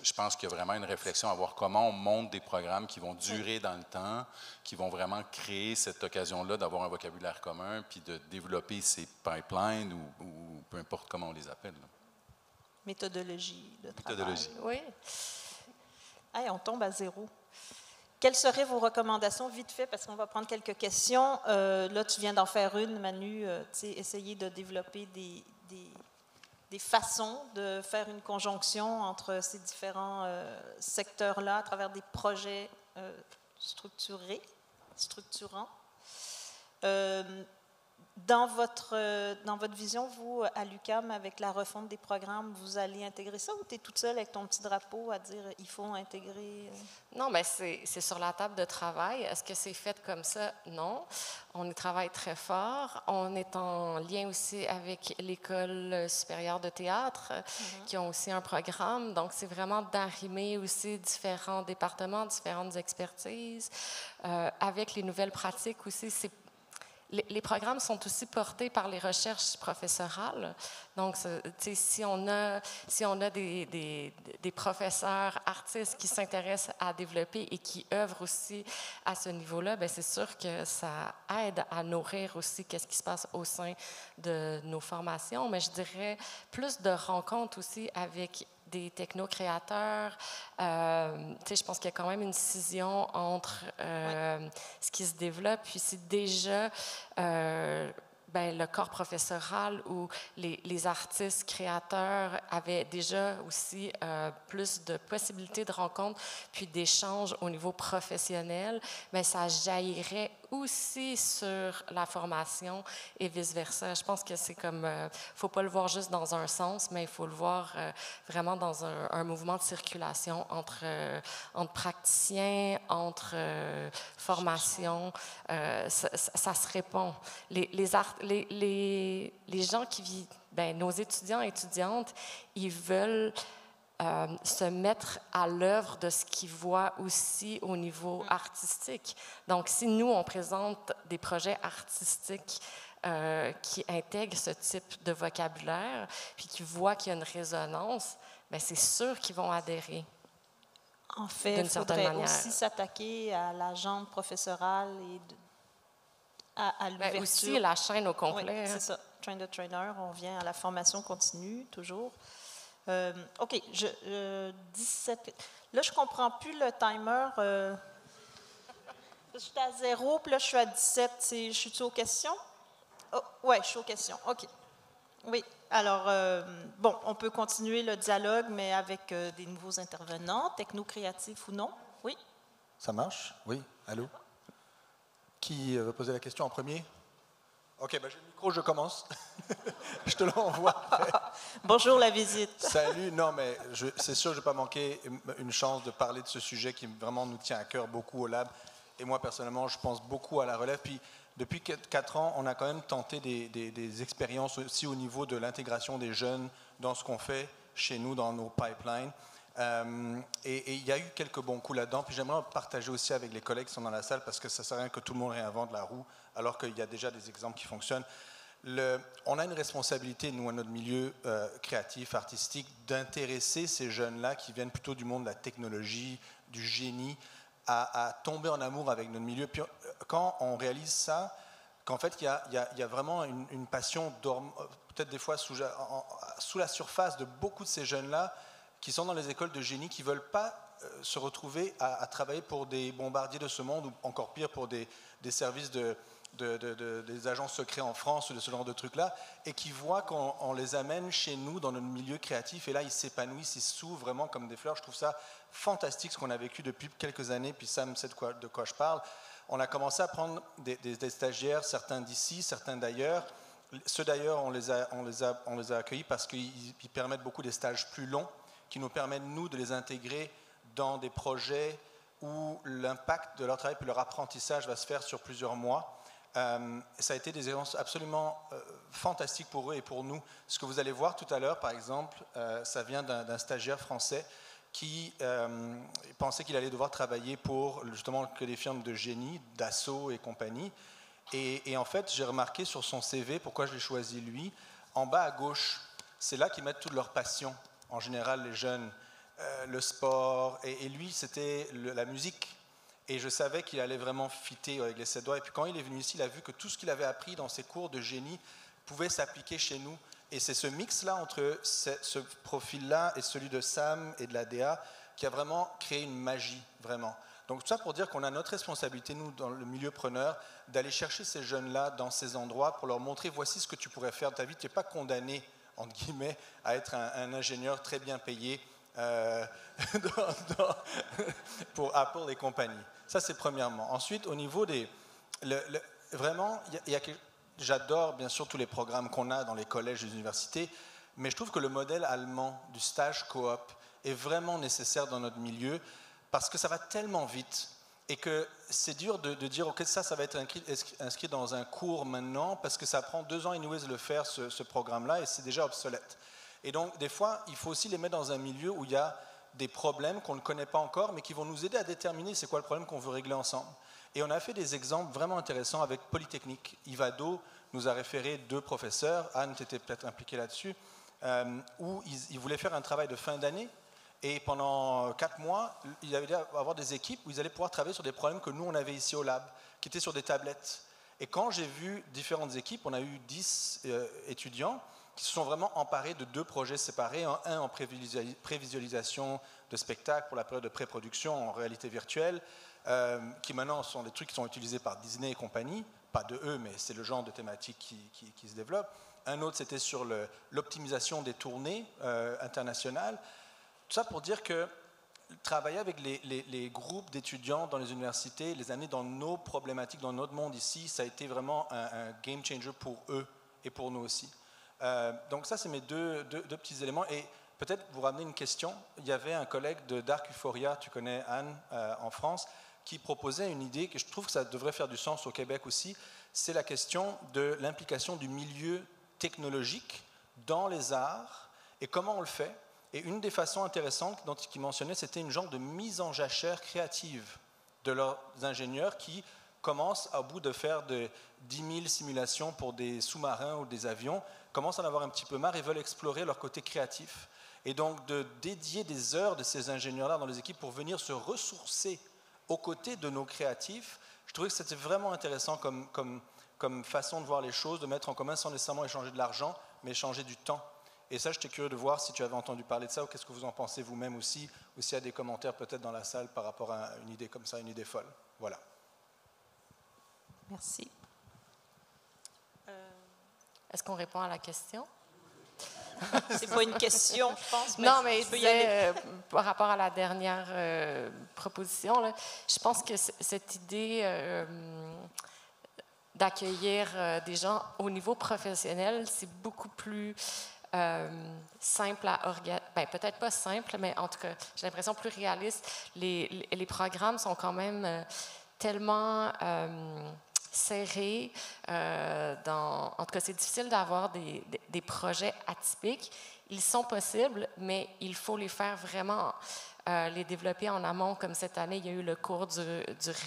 Speaker 3: je pense qu'il y a vraiment une réflexion à voir comment on monte des programmes qui vont durer dans le temps, qui vont vraiment créer cette occasion-là d'avoir un vocabulaire commun, puis de développer ces pipelines ou peu importe comment on les appelle. Là.
Speaker 2: Méthodologie de travail.
Speaker 3: Méthodologie.
Speaker 2: Oui. Hey, on tombe à zéro. Quelles seraient vos recommandations, vite fait, parce qu'on va prendre quelques questions. Là, tu viens d'en faire une, Manu, essayer de développer des façons de faire une conjonction entre ces différents secteurs-là à travers des projets structurants. Dans votre vision, vous, à l'UQAM, avec la refonte des programmes, vous allez intégrer ça ou tu es toute seule avec ton petit drapeau à dire il faut intégrer?
Speaker 4: Non, mais c'est sur la table de travail. Est-ce que c'est fait comme ça? Non. On y travaille très fort. On est en lien aussi avec l'École supérieure de théâtre, qui ont aussi un programme. Donc, c'est vraiment d'arrimer aussi différents départements, différentes expertises. Avec les nouvelles pratiques aussi, les programmes sont aussi portés par les recherches professorales. Donc, si on a des professeurs artistes qui s'intéressent à développer et qui œuvrent aussi à ce niveau-là, bien, c'est sûr que ça aide à nourrir aussi qu'est-ce qui se passe au sein de nos formations. Mais je dirais plus de rencontres aussi avec des techno-créateurs. Je pense qu'il y a quand même une scission entre ce qui se développe, puis c'est déjà le corps professoral où les artistes créateurs avaient déjà aussi plus de possibilités de rencontres puis d'échanges au niveau professionnel, mais ça jaillirait aussi sur la formation et vice-versa. Je pense que c'est comme, faut pas le voir juste dans un sens, mais il faut le voir vraiment dans un mouvement de circulation entre praticiens, entre formations. Ça se répond. Les gens qui vivent, nos étudiants et étudiantes, ils veulent se mettre à l'œuvre de ce qu'ils voient aussi au niveau artistique. Donc, si nous, on présente des projets artistiques qui intègrent ce type de vocabulaire, puis qui voient qu'il y a une résonance, bien, c'est sûr qu'ils vont adhérer.
Speaker 2: En fait, il faudrait aussi s'attaquer à la jambe professorale et à l'ouverture.
Speaker 4: Bien, aussi la chaîne au complet.
Speaker 2: Oui, c'est ça. Train the trainer, on vient à la formation continue, toujours. OK, 17. Là, je ne comprends plus le timer. J'étais à 0, puis là, je suis à 17. Je suis-tu aux questions? Oh, oui, je suis aux questions. OK. Oui, alors, on peut continuer le dialogue, mais avec des nouveaux intervenants, techno-créatifs ou non. Oui?
Speaker 5: Ça marche? Oui. Allô? Qui veut poser la question en premier? OK, j'ai le micro, je commence. Je te l'envoie.
Speaker 2: Bonjour, la visite.
Speaker 5: Salut. Non, mais c'est sûr que je ne vais pas manquer une chance de parler de ce sujet qui vraiment nous tient à cœur beaucoup au Lab. Et moi, personnellement, je pense beaucoup à la relève. Puis depuis 4 ans, on a quand même tenté des expériences aussi au niveau de l'intégration des jeunes dans ce qu'on fait chez nous, dans nos pipelines. Et il y a eu quelques bons coups là-dedans. Puis j'aimerais partager aussi avec les collègues qui sont dans la salle, parce que ça ne sert à rien que tout le monde réinvente la roue, alors qu'il y a déjà des exemples qui fonctionnent. On a une responsabilité, nous, à notre milieu créatif, artistique, d'intéresser ces jeunes-là qui viennent plutôt du monde de la technologie, du génie, à tomber en amour avec notre milieu. Puis quand on réalise ça, qu'en fait, il y a vraiment une passion, peut-être des fois sous la surface de beaucoup de ces jeunes-là, qui sont dans les écoles de génie, qui ne veulent pas se retrouver à travailler pour des bombardiers de ce monde, ou encore pire, pour des services des agents secrets en France, ou de ce genre de trucs-là, et qui voient qu'on les amène chez nous, dans notre milieu créatif, et là, ils s'épanouissent, ils s'ouvrent vraiment comme des fleurs. Je trouve ça fantastique, ce qu'on a vécu depuis quelques années, puis Sam sait de quoi je parle. On a commencé à prendre des stagiaires, certains d'ici, certains d'ailleurs. Ceux d'ailleurs, on les a accueillis parce qu'ils permettent beaucoup des stages plus longs, qui nous permettent, nous, de les intégrer dans des projets où l'impact de leur travail et leur apprentissage va se faire sur plusieurs mois. Ça a été des expériences absolument fantastiques pour eux et pour nous. Ce que vous allez voir tout à l'heure, par exemple, ça vient d'un stagiaire français qui pensait qu'il allait devoir travailler pour justement que des firmes de génie, Dassault et compagnie. Et en fait, j'ai remarqué sur son CV, pourquoi je l'ai choisi lui, en bas à gauche, c'est là qu'ils mettent toute leur passion. En général, les jeunes, le sport, et lui, c'était la musique. Et je savais qu'il allait vraiment fitter avec les 7 doigts. Et puis quand il est venu ici, il a vu que tout ce qu'il avait appris dans ses cours de génie pouvait s'appliquer chez nous. Et c'est ce mix-là entre ce profil-là et celui de Sam et de la DA qui a vraiment créé une magie, vraiment. Donc tout ça pour dire qu'on a notre responsabilité, nous, dans le milieu preneur, d'aller chercher ces jeunes-là dans ces endroits pour leur montrer, voici ce que tu pourrais faire de ta vie. Tu n'es pas condamné, entre guillemets, à être un ingénieur très bien payé pour Apple et compagnie. Ça, c'est premièrement. Ensuite, au niveau des... vraiment, j'adore bien sûr tous les programmes qu'on a dans les collèges et les universités, mais je trouve que le modèle allemand du stage coop est vraiment nécessaire dans notre milieu parce que ça va tellement vite et que c'est dur de dire ok, ça va être inscrit dans un cours maintenant parce que ça prend 2 ans anyways de le faire, ce programme-là, et c'est déjà obsolète. Et donc, des fois, il faut aussi les mettre dans un milieu où il y a des problèmes qu'on ne connaît pas encore, mais qui vont nous aider à déterminer c'est quoi le problème qu'on veut régler ensemble. Et on a fait des exemples vraiment intéressants avec Polytechnique. Yvado nous a référé 2 professeurs, Anne, tu étais peut-être impliquée là-dessus, où ils voulaient faire un travail de fin d'année, et pendant 4 mois, ils allaient avoir des équipes où ils allaient pouvoir travailler sur des problèmes que nous, on avait ici au lab, qui étaient sur des tablettes. Et quand j'ai vu différentes équipes, on a eu 10 étudiants, qui se sont vraiment emparés de 2 projets séparés, un en prévisualisation de spectacle pour la période de pré-production en réalité virtuelle, qui maintenant sont des trucs qui sont utilisés par Disney et compagnie, pas de eux, mais c'est le genre de thématique qui se développe. Un autre, c'était sur l'optimisation des tournées internationales. Tout ça pour dire que travailler avec les groupes d'étudiants dans les universités, les amener dans nos problématiques, dans notre monde ici, ça a été vraiment un game changer pour eux et pour nous aussi. Donc ça, c'est mes deux petits éléments. Et peut-être vous ramener une question. Il y avait un collègue de Dark Euphoria, tu connais Anne, en France, qui proposait une idée que je trouve que ça devrait faire du sens au Québec aussi. C'est la question de l'implication du milieu technologique dans les arts et comment on le fait. Et une des façons intéressantes qu'il mentionnait, c'était une genre de mise en jachère créative de leurs ingénieurs qui commencent, au bout de faire 10 000 simulations pour des sous-marins ou des avions, commencent à en avoir un petit peu marre et veulent explorer leur côté créatif. Et donc de dédier des heures de ces ingénieurs-là dans les équipes pour venir se ressourcer aux côtés de nos créatifs, je trouvais que c'était vraiment intéressant comme façon de voir les choses, de mettre en commun sans nécessairement échanger de l'argent, mais échanger du temps. Et ça, j'étais curieux de voir si tu avais entendu parler de ça ou qu'est-ce que vous en pensez vous-même aussi, ou s'il y a des commentaires peut-être dans la salle par rapport à une idée comme ça, une idée folle. Voilà.
Speaker 2: Merci.
Speaker 4: Est-ce qu'on répond à la question?
Speaker 2: C'est pas une question, je pense.
Speaker 4: Non, mais je peux y aller. Par rapport à la dernière proposition, là, je pense que cette idée d'accueillir des gens au niveau professionnel, c'est beaucoup plus simple à organiser. Ben, peut-être pas simple, mais en tout cas, j'ai l'impression plus réaliste. Les programmes sont quand même tellement serré. En tout cas, c'est difficile d'avoir des projets atypiques. Ils sont possibles, mais il faut les faire vraiment, les développer en amont. Comme cette année, il y a eu le cours du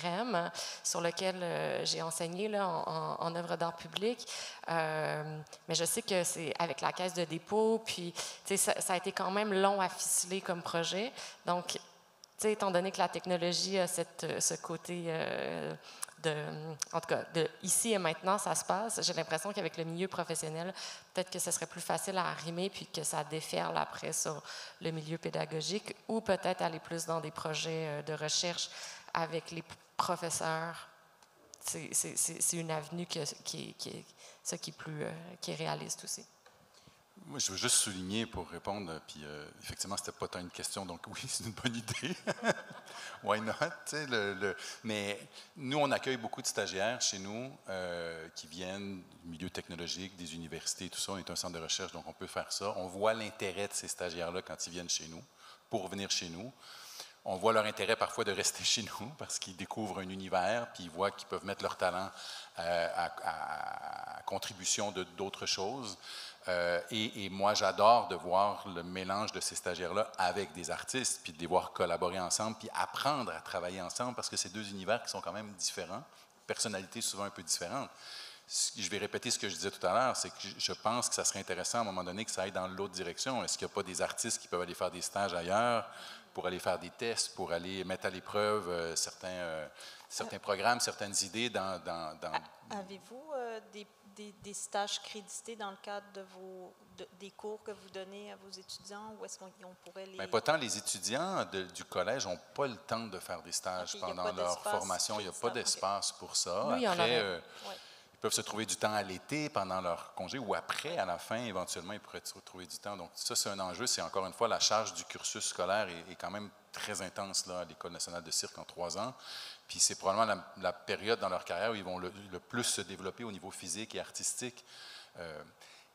Speaker 4: REM sur lequel j'ai enseigné là, en œuvre d'art public. Mais je sais que c'est avec la caisse de dépôt, puis ça a été quand même long à ficeler comme projet. Donc, étant donné que la technologie a ce côté en tout cas, ici et maintenant, ça se passe. J'ai l'impression qu'avec le milieu professionnel, peut-être que ce serait plus facile à arrimer puis que ça déferle après sur le milieu pédagogique ou peut-être aller plus dans des projets de recherche avec les professeurs. C'est une avenue qui est réaliste aussi.
Speaker 3: Moi, je veux juste souligner pour répondre, puis effectivement, c'était pas tant une question, donc oui, c'est une bonne idée. Why not? Mais nous, on accueille beaucoup de stagiaires chez nous qui viennent du milieu technologique, des universités, tout ça. On est un centre de recherche, donc on peut faire ça. On voit l'intérêt de ces stagiaires-là quand ils viennent chez nous, pour venir chez nous. On voit leur intérêt parfois de rester chez nous parce qu'ils découvrent un univers, puis ils voient qu'ils peuvent mettre leur talent à contribution d'autres choses. Et moi, j'adore de voir le mélange de ces stagiaires-là avec des artistes, puis de les voir collaborer ensemble, puis apprendre à travailler ensemble, parce que c'est deux univers qui sont quand même différents, personnalités souvent un peu différentes. Je vais répéter ce que je disais tout à l'heure, c'est que je pense que ça serait intéressant à un moment donné que ça aille dans l'autre direction. Est-ce qu'il n'y a pas des artistes qui peuvent aller faire des stages ailleurs, pour aller faire des tests, pour aller mettre à l'épreuve certains programmes, certaines idées dans...
Speaker 6: Avez-vous des stages crédités dans le cadre des cours que vous donnez à vos étudiants, ou est-ce qu'on pourrait les...
Speaker 3: Bien, pas tant les étudiants du collège n'ont pas le temps de faire des stages pendant leur formation. Il n'y a pas d'espace pour ça.
Speaker 4: Oui,
Speaker 3: après, ils peuvent se trouver du temps à l'été pendant leur congé ou après, à la fin, éventuellement, ils pourraient se trouver du temps. Donc ça, c'est un enjeu. C'est encore une fois, la charge du cursus scolaire est quand même très intense là, à l'École nationale de cirque en 3 ans. Puis c'est probablement la période dans leur carrière où ils vont le plus se développer au niveau physique et artistique.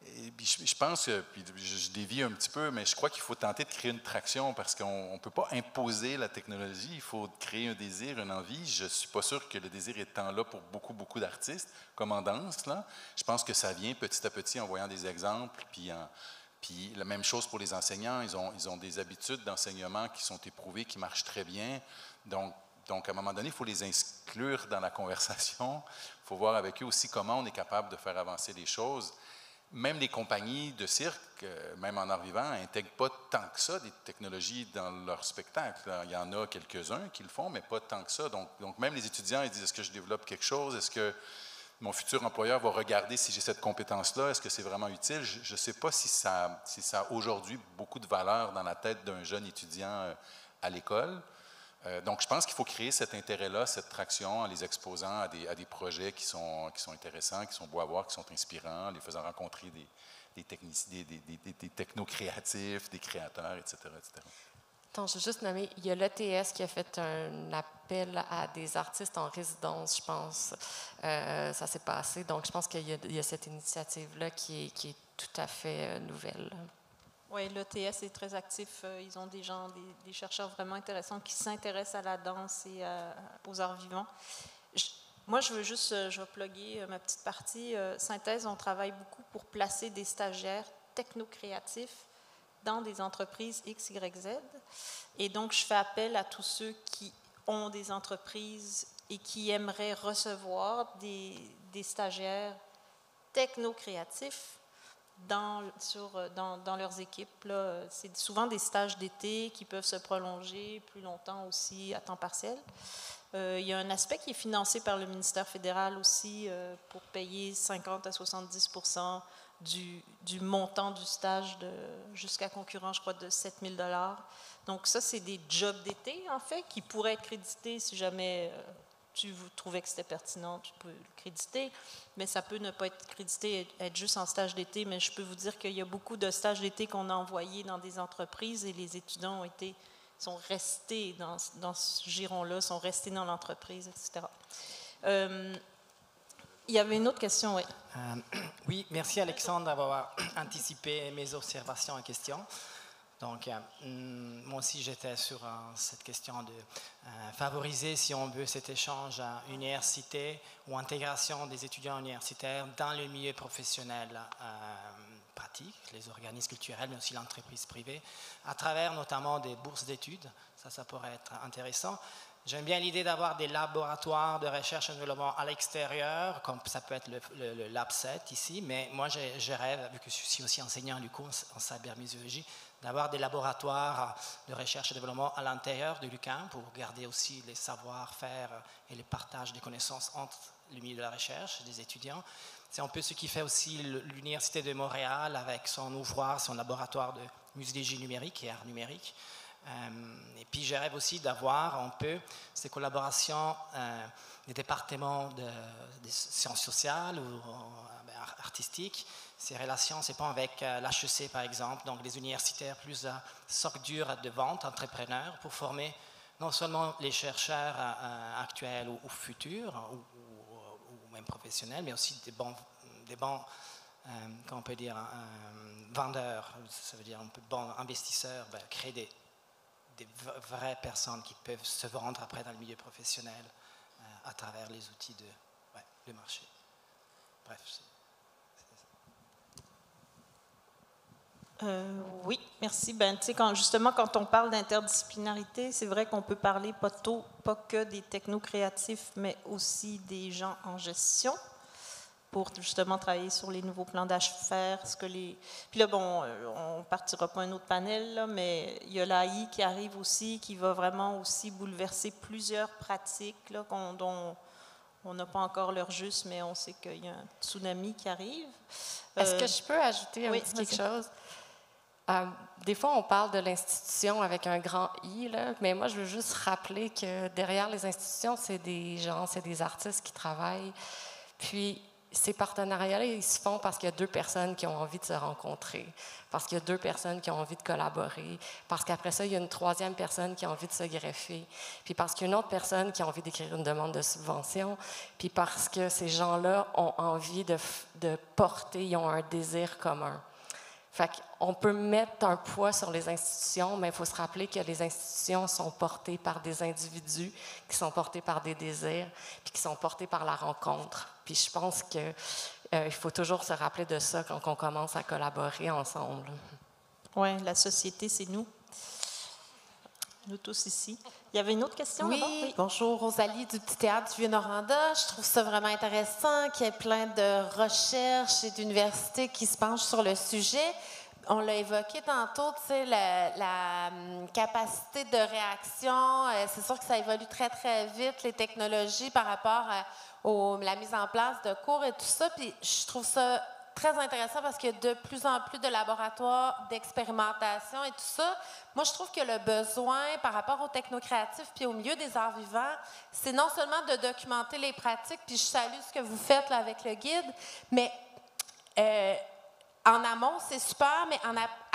Speaker 3: Et puis je pense que, puis je dévie un petit peu, mais je crois qu'il faut tenter de créer une traction parce qu'on ne peut pas imposer la technologie. Il faut créer un désir, une envie. Je ne suis pas sûr que le désir est tant là pour beaucoup d'artistes, comme en danse. Là. Je pense que ça vient petit à petit en voyant des exemples. Puis la même chose pour les enseignants. Ils ont des habitudes d'enseignement qui sont éprouvées, qui marchent très bien. Donc, à un moment donné, il faut les inclure dans la conversation. Il faut voir avec eux aussi comment on est capable de faire avancer les choses. Même les compagnies de cirque, même en art vivant, n'intègrent pas tant que ça des technologies dans leur spectacle. Il y en a quelques-uns qui le font, mais pas tant que ça. Donc même les étudiants, ils disent, est-ce que je développe quelque chose? Est-ce que mon futur employeur va regarder si j'ai cette compétence-là? Est-ce que c'est vraiment utile? Je ne sais pas si ça a aujourd'hui beaucoup de valeur dans la tête d'un jeune étudiant à l'école. Donc, je pense qu'il faut créer cet intérêt-là, cette traction, en les exposant à des projets qui sont intéressants, qui sont beaux à voir, qui sont inspirants, en les faisant rencontrer des techno-créatifs, des créateurs, etc., etc.
Speaker 4: Attends, je vais juste nommer, il y a l'ETS qui a fait un appel à des artistes en résidence, je pense. Ça s'est passé. Donc, je pense qu'il y a cette initiative-là qui est tout à fait nouvelle.
Speaker 6: Oui, l'ETS est très actif. Ils ont des chercheurs vraiment intéressants qui s'intéressent à la danse et aux arts vivants. Moi, je vais plugger ma petite partie. Synthèse, on travaille beaucoup pour placer des stagiaires techno-créatifs dans des entreprises X, Y, Z. Et donc, je fais appel à tous ceux qui ont des entreprises et qui aimeraient recevoir des stagiaires techno-créatifs dans leurs équipes. C'est souvent des stages d'été qui peuvent se prolonger plus longtemps aussi à temps partiel. Il y a un aspect qui est financé par le ministère fédéral aussi pour payer 50 à 70% du montant du stage jusqu'à concurrent, je crois, de 7 000 $. Donc ça, c'est des jobs d'été, en fait, qui pourraient être crédités si jamais tu trouvais que c'était pertinent, tu peux le créditer, mais ça peut ne pas être crédité, être juste en stage d'été, mais je peux vous dire qu'il y a beaucoup de stages d'été qu'on a envoyés dans des entreprises et les étudiants sont restés dans ce giron-là, sont restés dans l'entreprise, etc. Il y avait une autre question, oui.
Speaker 7: Oui, merci Alexandre d'avoir anticipé mes observations et questions. Donc, moi aussi, j'étais sur cette question de favoriser, si on veut, cet échange à université ou intégration des étudiants universitaires dans le milieu professionnel pratique, les organismes culturels, mais aussi l'entreprise privée, à travers notamment des bourses d'études. Ça pourrait être intéressant. J'aime bien l'idée d'avoir des laboratoires de recherche et de développement à l'extérieur, comme ça peut être le LabSet ici, mais moi je rêve, vu que je suis aussi enseignant du coup en cybermuséologie, d'avoir des laboratoires de recherche et développement à l'intérieur de l'UQAM pour garder aussi les savoir-faire et le partage des connaissances entre le milieu de la recherche et des étudiants. C'est un peu ce qui fait aussi l'Université de Montréal avec son ouvroir, son laboratoire de muséologie numérique et art numérique. Et puis je rêve aussi d'avoir un peu ces collaborations des départements des sciences sociales ou artistiques, ces relations, c'est pas avec l'HEC par exemple, donc les universitaires plus à structure de vente, entrepreneurs, pour former non seulement les chercheurs actuels ou futurs, ou même professionnels, mais aussi des bons comment on peut dire, vendeurs, ça veut dire un peu bons investisseurs, créer des vraies personnes qui peuvent se vendre après dans le milieu professionnel à travers les outils de marché. Bref,
Speaker 6: oui, merci. Justement, quand on parle d'interdisciplinarité, c'est vrai qu'on peut parler pas que des technocréatifs, mais aussi des gens en gestion, pour justement travailler sur les nouveaux plans d'affaires. Puis là, bon, on ne partira pas un autre panel, là, mais il y a l'AI qui arrive aussi, qui va vraiment aussi bouleverser plusieurs pratiques là, dont on n'a pas encore l'heure juste, mais on sait qu'il y a un tsunami qui arrive.
Speaker 4: Est-ce que je peux ajouter quelque chose? Des fois, on parle de l'institution avec un grand I, là, mais moi, je veux juste rappeler que derrière les institutions, c'est des gens, c'est des artistes qui travaillent. Puis, ces partenariats-là, ils se font parce qu'il y a deux personnes qui ont envie de se rencontrer, parce qu'il y a deux personnes qui ont envie de collaborer, parce qu'après ça, il y a une troisième personne qui a envie de se greffer, puis parce qu'il y a une autre personne qui a envie d'écrire une demande de subvention, puis parce que ces gens-là ont envie de porter, ils ont un désir commun. Fait qu'on peut mettre un poids sur les institutions, mais il faut se rappeler que les institutions sont portées par des individus, qui sont portés par des désirs, puis qui sont portés par la rencontre. Puis je pense qu'il faut toujours se rappeler de ça quand on commence à collaborer ensemble.
Speaker 6: Oui, la société, c'est nous. Nous tous ici. Il y avait une autre question là-bas?
Speaker 8: Oui, bonjour, Rosalie du Petit Théâtre du Vieux-Noranda. Je trouve ça vraiment intéressant qu'il y ait plein de recherches et d'universités qui se penchent sur le sujet. On l'a évoqué tantôt, tu sais, la capacité de réaction. C'est sûr que ça évolue très, très vite, les technologies, par rapport à la mise en place de cours et tout ça. Puis je trouve ça très intéressant parce qu'il y a de plus en plus de laboratoires d'expérimentation et tout ça. Moi, je trouve que le besoin par rapport aux technocréatifs puis au milieu des arts vivants, c'est non seulement de documenter les pratiques, puis je salue ce que vous faites là, avec le guide, mais en amont, c'est super, mais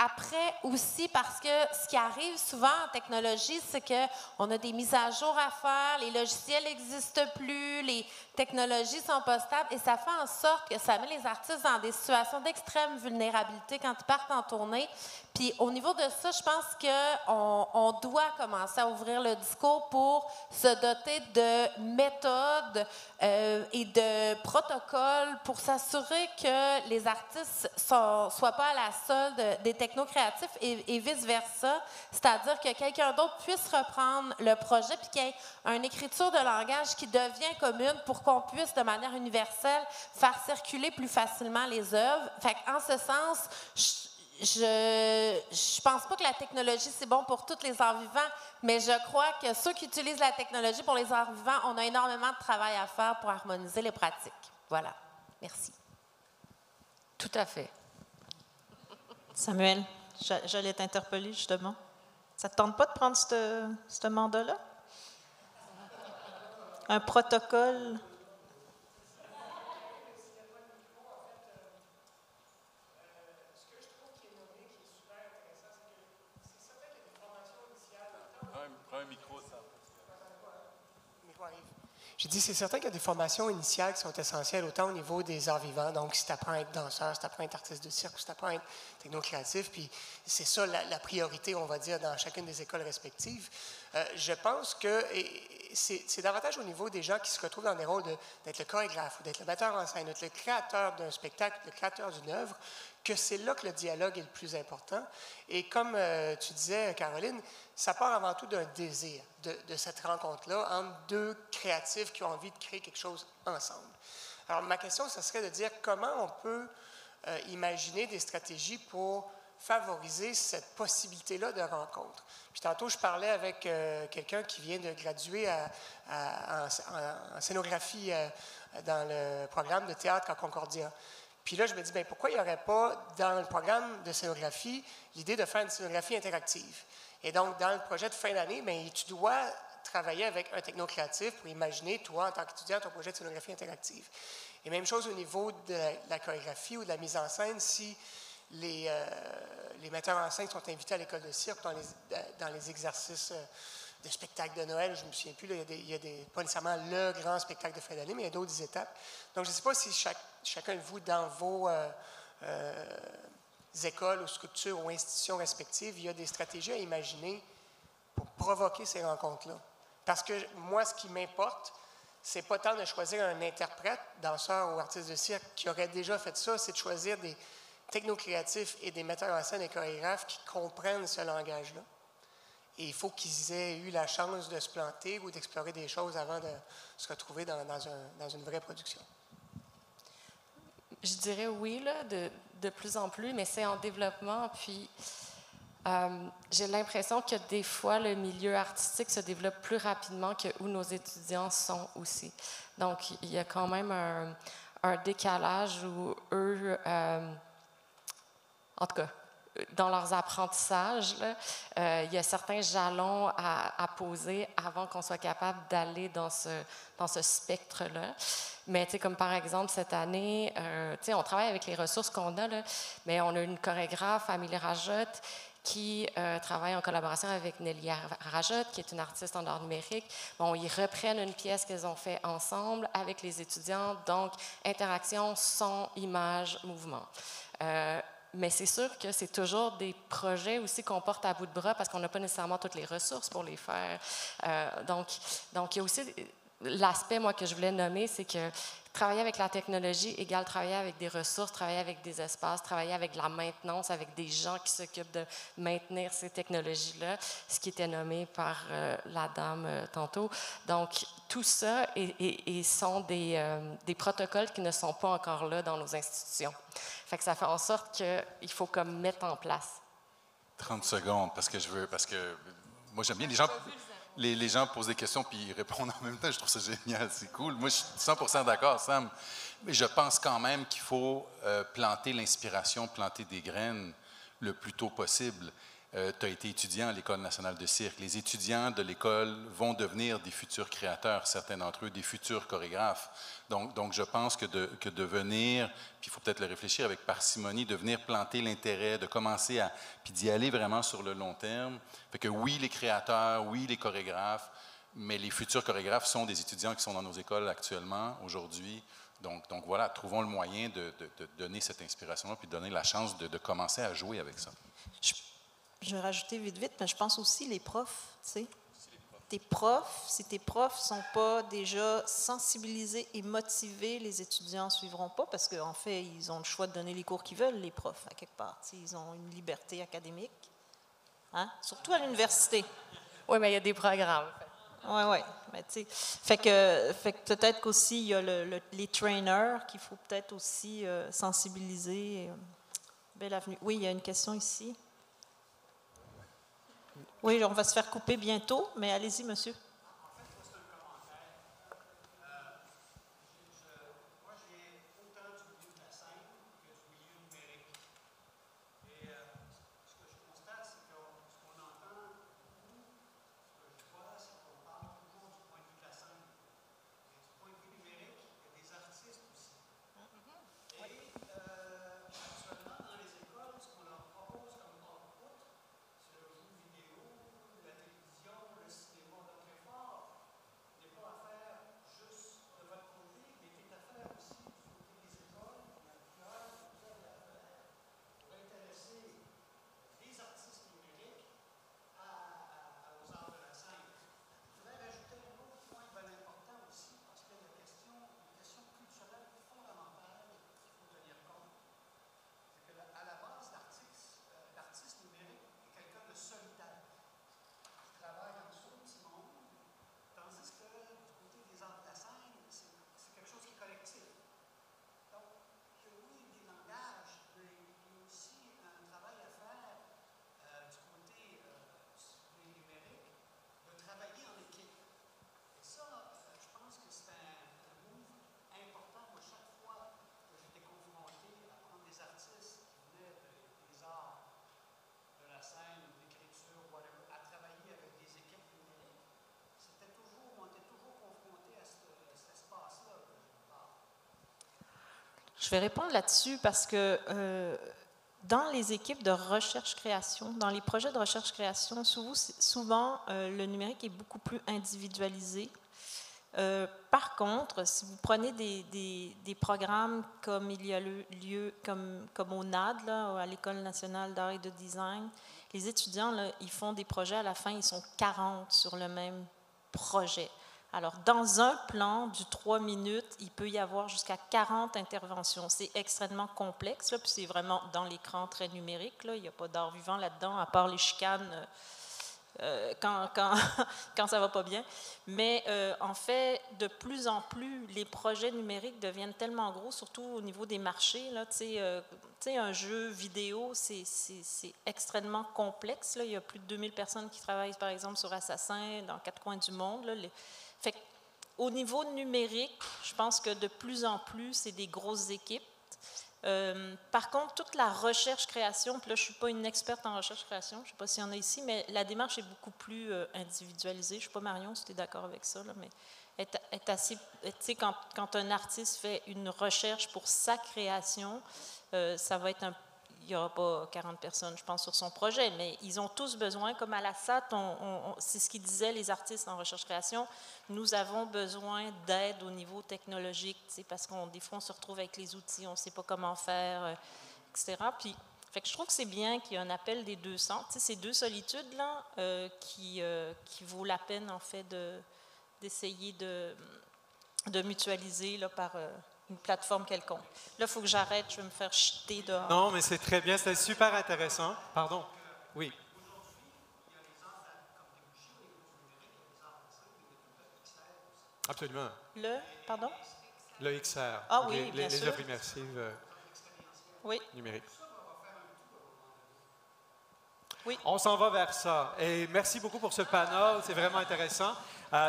Speaker 8: après aussi, parce que ce qui arrive souvent en technologie, c'est qu'on a des mises à jour à faire, les logiciels n'existent plus, les technologies sont pas stables, et ça fait en sorte que ça met les artistes dans des situations d'extrême vulnérabilité quand ils partent en tournée. Puis au niveau de ça, je pense qu'on doit commencer à ouvrir le discours pour se doter de méthodes et de protocoles pour s'assurer que les artistes ne soient pas à la solde des technocréatifs et vice-versa. C'est-à-dire que quelqu'un d'autre puisse reprendre le projet puis qu'il y ait une écriture de langage qui devient commune pour qu'on puisse, de manière universelle, faire circuler plus facilement les œuvres. Fait qu'en ce sens, je pense pas que la technologie, c'est bon pour tous les arts vivants, mais je crois que ceux qui utilisent la technologie pour les arts vivants, on a énormément de travail à faire pour harmoniser les pratiques. Voilà. Merci.
Speaker 4: Tout à fait.
Speaker 6: Samuel, j'allais t'interpeller justement. Ça ne te tente pas de prendre ce mandat-là? Un protocole?
Speaker 3: Prends un micro, ça.
Speaker 9: J'ai dit, c'est certain qu'il y a des formations initiales qui sont essentielles, autant au niveau des arts vivants, donc si tu apprends à être danseur, si tu apprends à être artiste de cirque, si tu apprends à être techno-créatif, puis c'est ça la priorité, on va dire, dans chacune des écoles respectives. Je pense que c'est davantage au niveau des gens qui se retrouvent dans des rôles d'être le chorégraphe, ou d'être le metteur en scène, d'être le créateur d'un spectacle, le créateur d'une œuvre, que c'est là que le dialogue est le plus important. Et comme tu disais, Caroline, ça part avant tout d'un désir de cette rencontre-là entre deux créatifs qui ont envie de créer quelque chose ensemble. Alors, ma question, ce serait de dire comment on peut imaginer des stratégies pour favoriser cette possibilité-là de rencontre. Puis tantôt, je parlais avec quelqu'un qui vient de graduer en scénographie dans le programme de théâtre à Concordia. Puis là, je me dis, bien, pourquoi il n'y aurait pas, dans le programme de scénographie, l'idée de faire une scénographie interactive? Et donc, dans le projet de fin d'année, bien, tu dois travailler avec un techno-créatif pour imaginer, toi, en tant qu'étudiant, ton projet de scénographie interactive. Et même chose au niveau de la chorégraphie ou de la mise en scène, si les metteurs en scène sont invités à l'école de cirque dans les exercices de spectacle de Noël, je ne me souviens plus, là, il y a pas nécessairement le grand spectacle de fin d'année, mais il y a d'autres étapes. Donc, je ne sais pas si chacun de vous, dans vos écoles ou structures ou institutions respectives, il y a des stratégies à imaginer pour provoquer ces rencontres-là. Parce que moi, ce qui m'importe, c'est pas tant de choisir un interprète, danseur ou artiste de cirque qui aurait déjà fait ça, c'est de choisir des techno-créatifs et des metteurs en scène et chorégraphes qui comprennent ce langage-là. Et il faut qu'ils aient eu la chance de se planter ou d'explorer des choses avant de se retrouver dans une vraie production.
Speaker 4: Je dirais oui, là, de plus en plus, mais c'est en développement. Puis, j'ai l'impression que des fois, le milieu artistique se développe plus rapidement que où nos étudiants sont aussi. Donc, il y a quand même un décalage où eux, en tout cas, dans leurs apprentissages, là, il y a certains jalons à poser avant qu'on soit capable d'aller dans ce spectre-là. Mais comme par exemple, cette année, on travaille avec les ressources qu'on a, là, mais on a une chorégraphe, Amélie Rajotte, qui travaille en collaboration avec Nelly Rajotte, qui est une artiste en art numérique. Bon, ils reprennent une pièce qu'ils ont fait ensemble avec les étudiants, donc interaction, son, image, mouvement. Mais c'est sûr que c'est toujours des projets aussi qu'on porte à bout de bras parce qu'on n'a pas nécessairement toutes les ressources pour les faire. Donc, il y a aussi l'aspect, moi, que je voulais nommer, c'est que travailler avec la technologie égale travailler avec des ressources, travailler avec des espaces, travailler avec la maintenance, avec des gens qui s'occupent de maintenir ces technologies-là, ce qui était nommé par la dame tantôt. Donc, tout ça sont des protocoles qui ne sont pas encore là dans nos institutions. Fait que ça fait en sorte qu'il faut comme mettre en place.
Speaker 3: 30 secondes, parce que moi, j'aime bien les gens posent des questions puis ils répondent en même temps. Je trouve ça génial, c'est cool. Moi, je suis 100% d'accord, Sam. Mais je pense quand même qu'il faut planter l'inspiration, planter des graines le plus tôt possible. Tu as été étudiant à l'École nationale de cirque. Les étudiants de l'école vont devenir des futurs créateurs, certains d'entre eux, des futurs chorégraphes. Donc je pense que de venir, puis il faut peut-être le réfléchir avec parcimonie, de venir planter l'intérêt, de commencer puis d'y aller vraiment sur le long terme. Fait que oui, les créateurs, oui, les chorégraphes, mais les futurs chorégraphes sont des étudiants qui sont dans nos écoles actuellement, aujourd'hui. Donc voilà, trouvons le moyen de donner cette inspiration-là, puis de donner la chance de commencer à jouer avec ça.
Speaker 6: Je vais rajouter vite, mais je pense aussi les profs, tu sais. Tes profs, si tes profs ne sont pas déjà sensibilisés et motivés, les étudiants ne suivront pas parce qu'en fait, ils ont le choix de donner les cours qu'ils veulent, les profs, à quelque part. Tu sais, ils ont une liberté académique, hein? Surtout à l'université.
Speaker 4: Oui, mais il y a des programmes.
Speaker 6: Oui. Mais tu sais, fait que peut-être qu'aussi, il y a les trainers qu'il faut peut-être aussi sensibiliser. Belle avenue. Oui, il y a une question ici. Oui, on va se faire couper bientôt, mais allez-y, monsieur. Je vais répondre là-dessus parce que dans les équipes de recherche-création, dans les projets de recherche-création, souvent le numérique est beaucoup plus individualisé. Par contre, si vous prenez des programmes comme il y a lieu, comme au NAD, là, à l'École nationale d'art et de design, les étudiants, là, ils font des projets, à la fin, ils sont 40 sur le même projet. Alors, dans un plan du 3 minutes, il peut y avoir jusqu'à 40 interventions. C'est extrêmement complexe, là, puis c'est vraiment dans l'écran très numérique. Là, il n'y a pas d'art vivant là-dedans, à part les chicanes quand ça ne va pas bien. Mais en fait, de plus en plus, les projets numériques deviennent tellement gros, surtout au niveau des marchés. Là, un jeu vidéo, c'est extrêmement complexe. Là. Il y a plus de 2000 personnes qui travaillent, par exemple, sur Assassin dans 4 coins du monde. Là. Fait au niveau numérique, je pense que de plus en plus, c'est des grosses équipes. Par contre, toute la recherche-création, puis là, je ne suis pas une experte en recherche-création, je ne sais pas s'il y en a ici, mais la démarche est beaucoup plus individualisée. Je ne sais pas, Marion, si tu es d'accord avec ça, là, mais est assez, tu sais, quand un artiste fait une recherche pour sa création, ça va être il n'y aura pas 40 personnes, je pense, sur son projet, mais ils ont tous besoin, comme à la SAT, c'est ce qu'ils disaient les artistes en recherche-création, nous avons besoin d'aide au niveau technologique, parce qu'on des fois, on se retrouve avec les outils, on ne sait pas comment faire, etc. Puis, fait que je trouve que c'est bien qu'il y ait un appel des deux centres, ces deux solitudes-là, qui vaut la peine, en fait, d'essayer de mutualiser là, par une plateforme quelconque. Là, il faut que j'arrête, je vais me faire jeter dehors.
Speaker 1: Non, mais c'est très bien, c'est super intéressant. Pardon? Oui. Absolument.
Speaker 6: Pardon?
Speaker 1: Le XR.
Speaker 6: Ah oui, bien sûr.
Speaker 1: Les œuvres immersives numériques.
Speaker 6: Oui.
Speaker 1: On s'en va vers ça. Et merci beaucoup pour ce panel, c'est vraiment intéressant.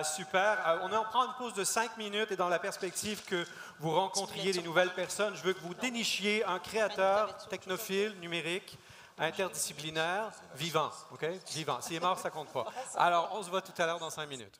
Speaker 1: Super. On prend une pause de 5 minutes et dans la perspective que vous rencontriez des nouvelles personnes, je veux que vous dénichiez un créateur technophile, numérique, interdisciplinaire, vivant. OK? Vivant. S'il est mort, ça compte pas. Alors, on se voit tout à l'heure dans 5 minutes.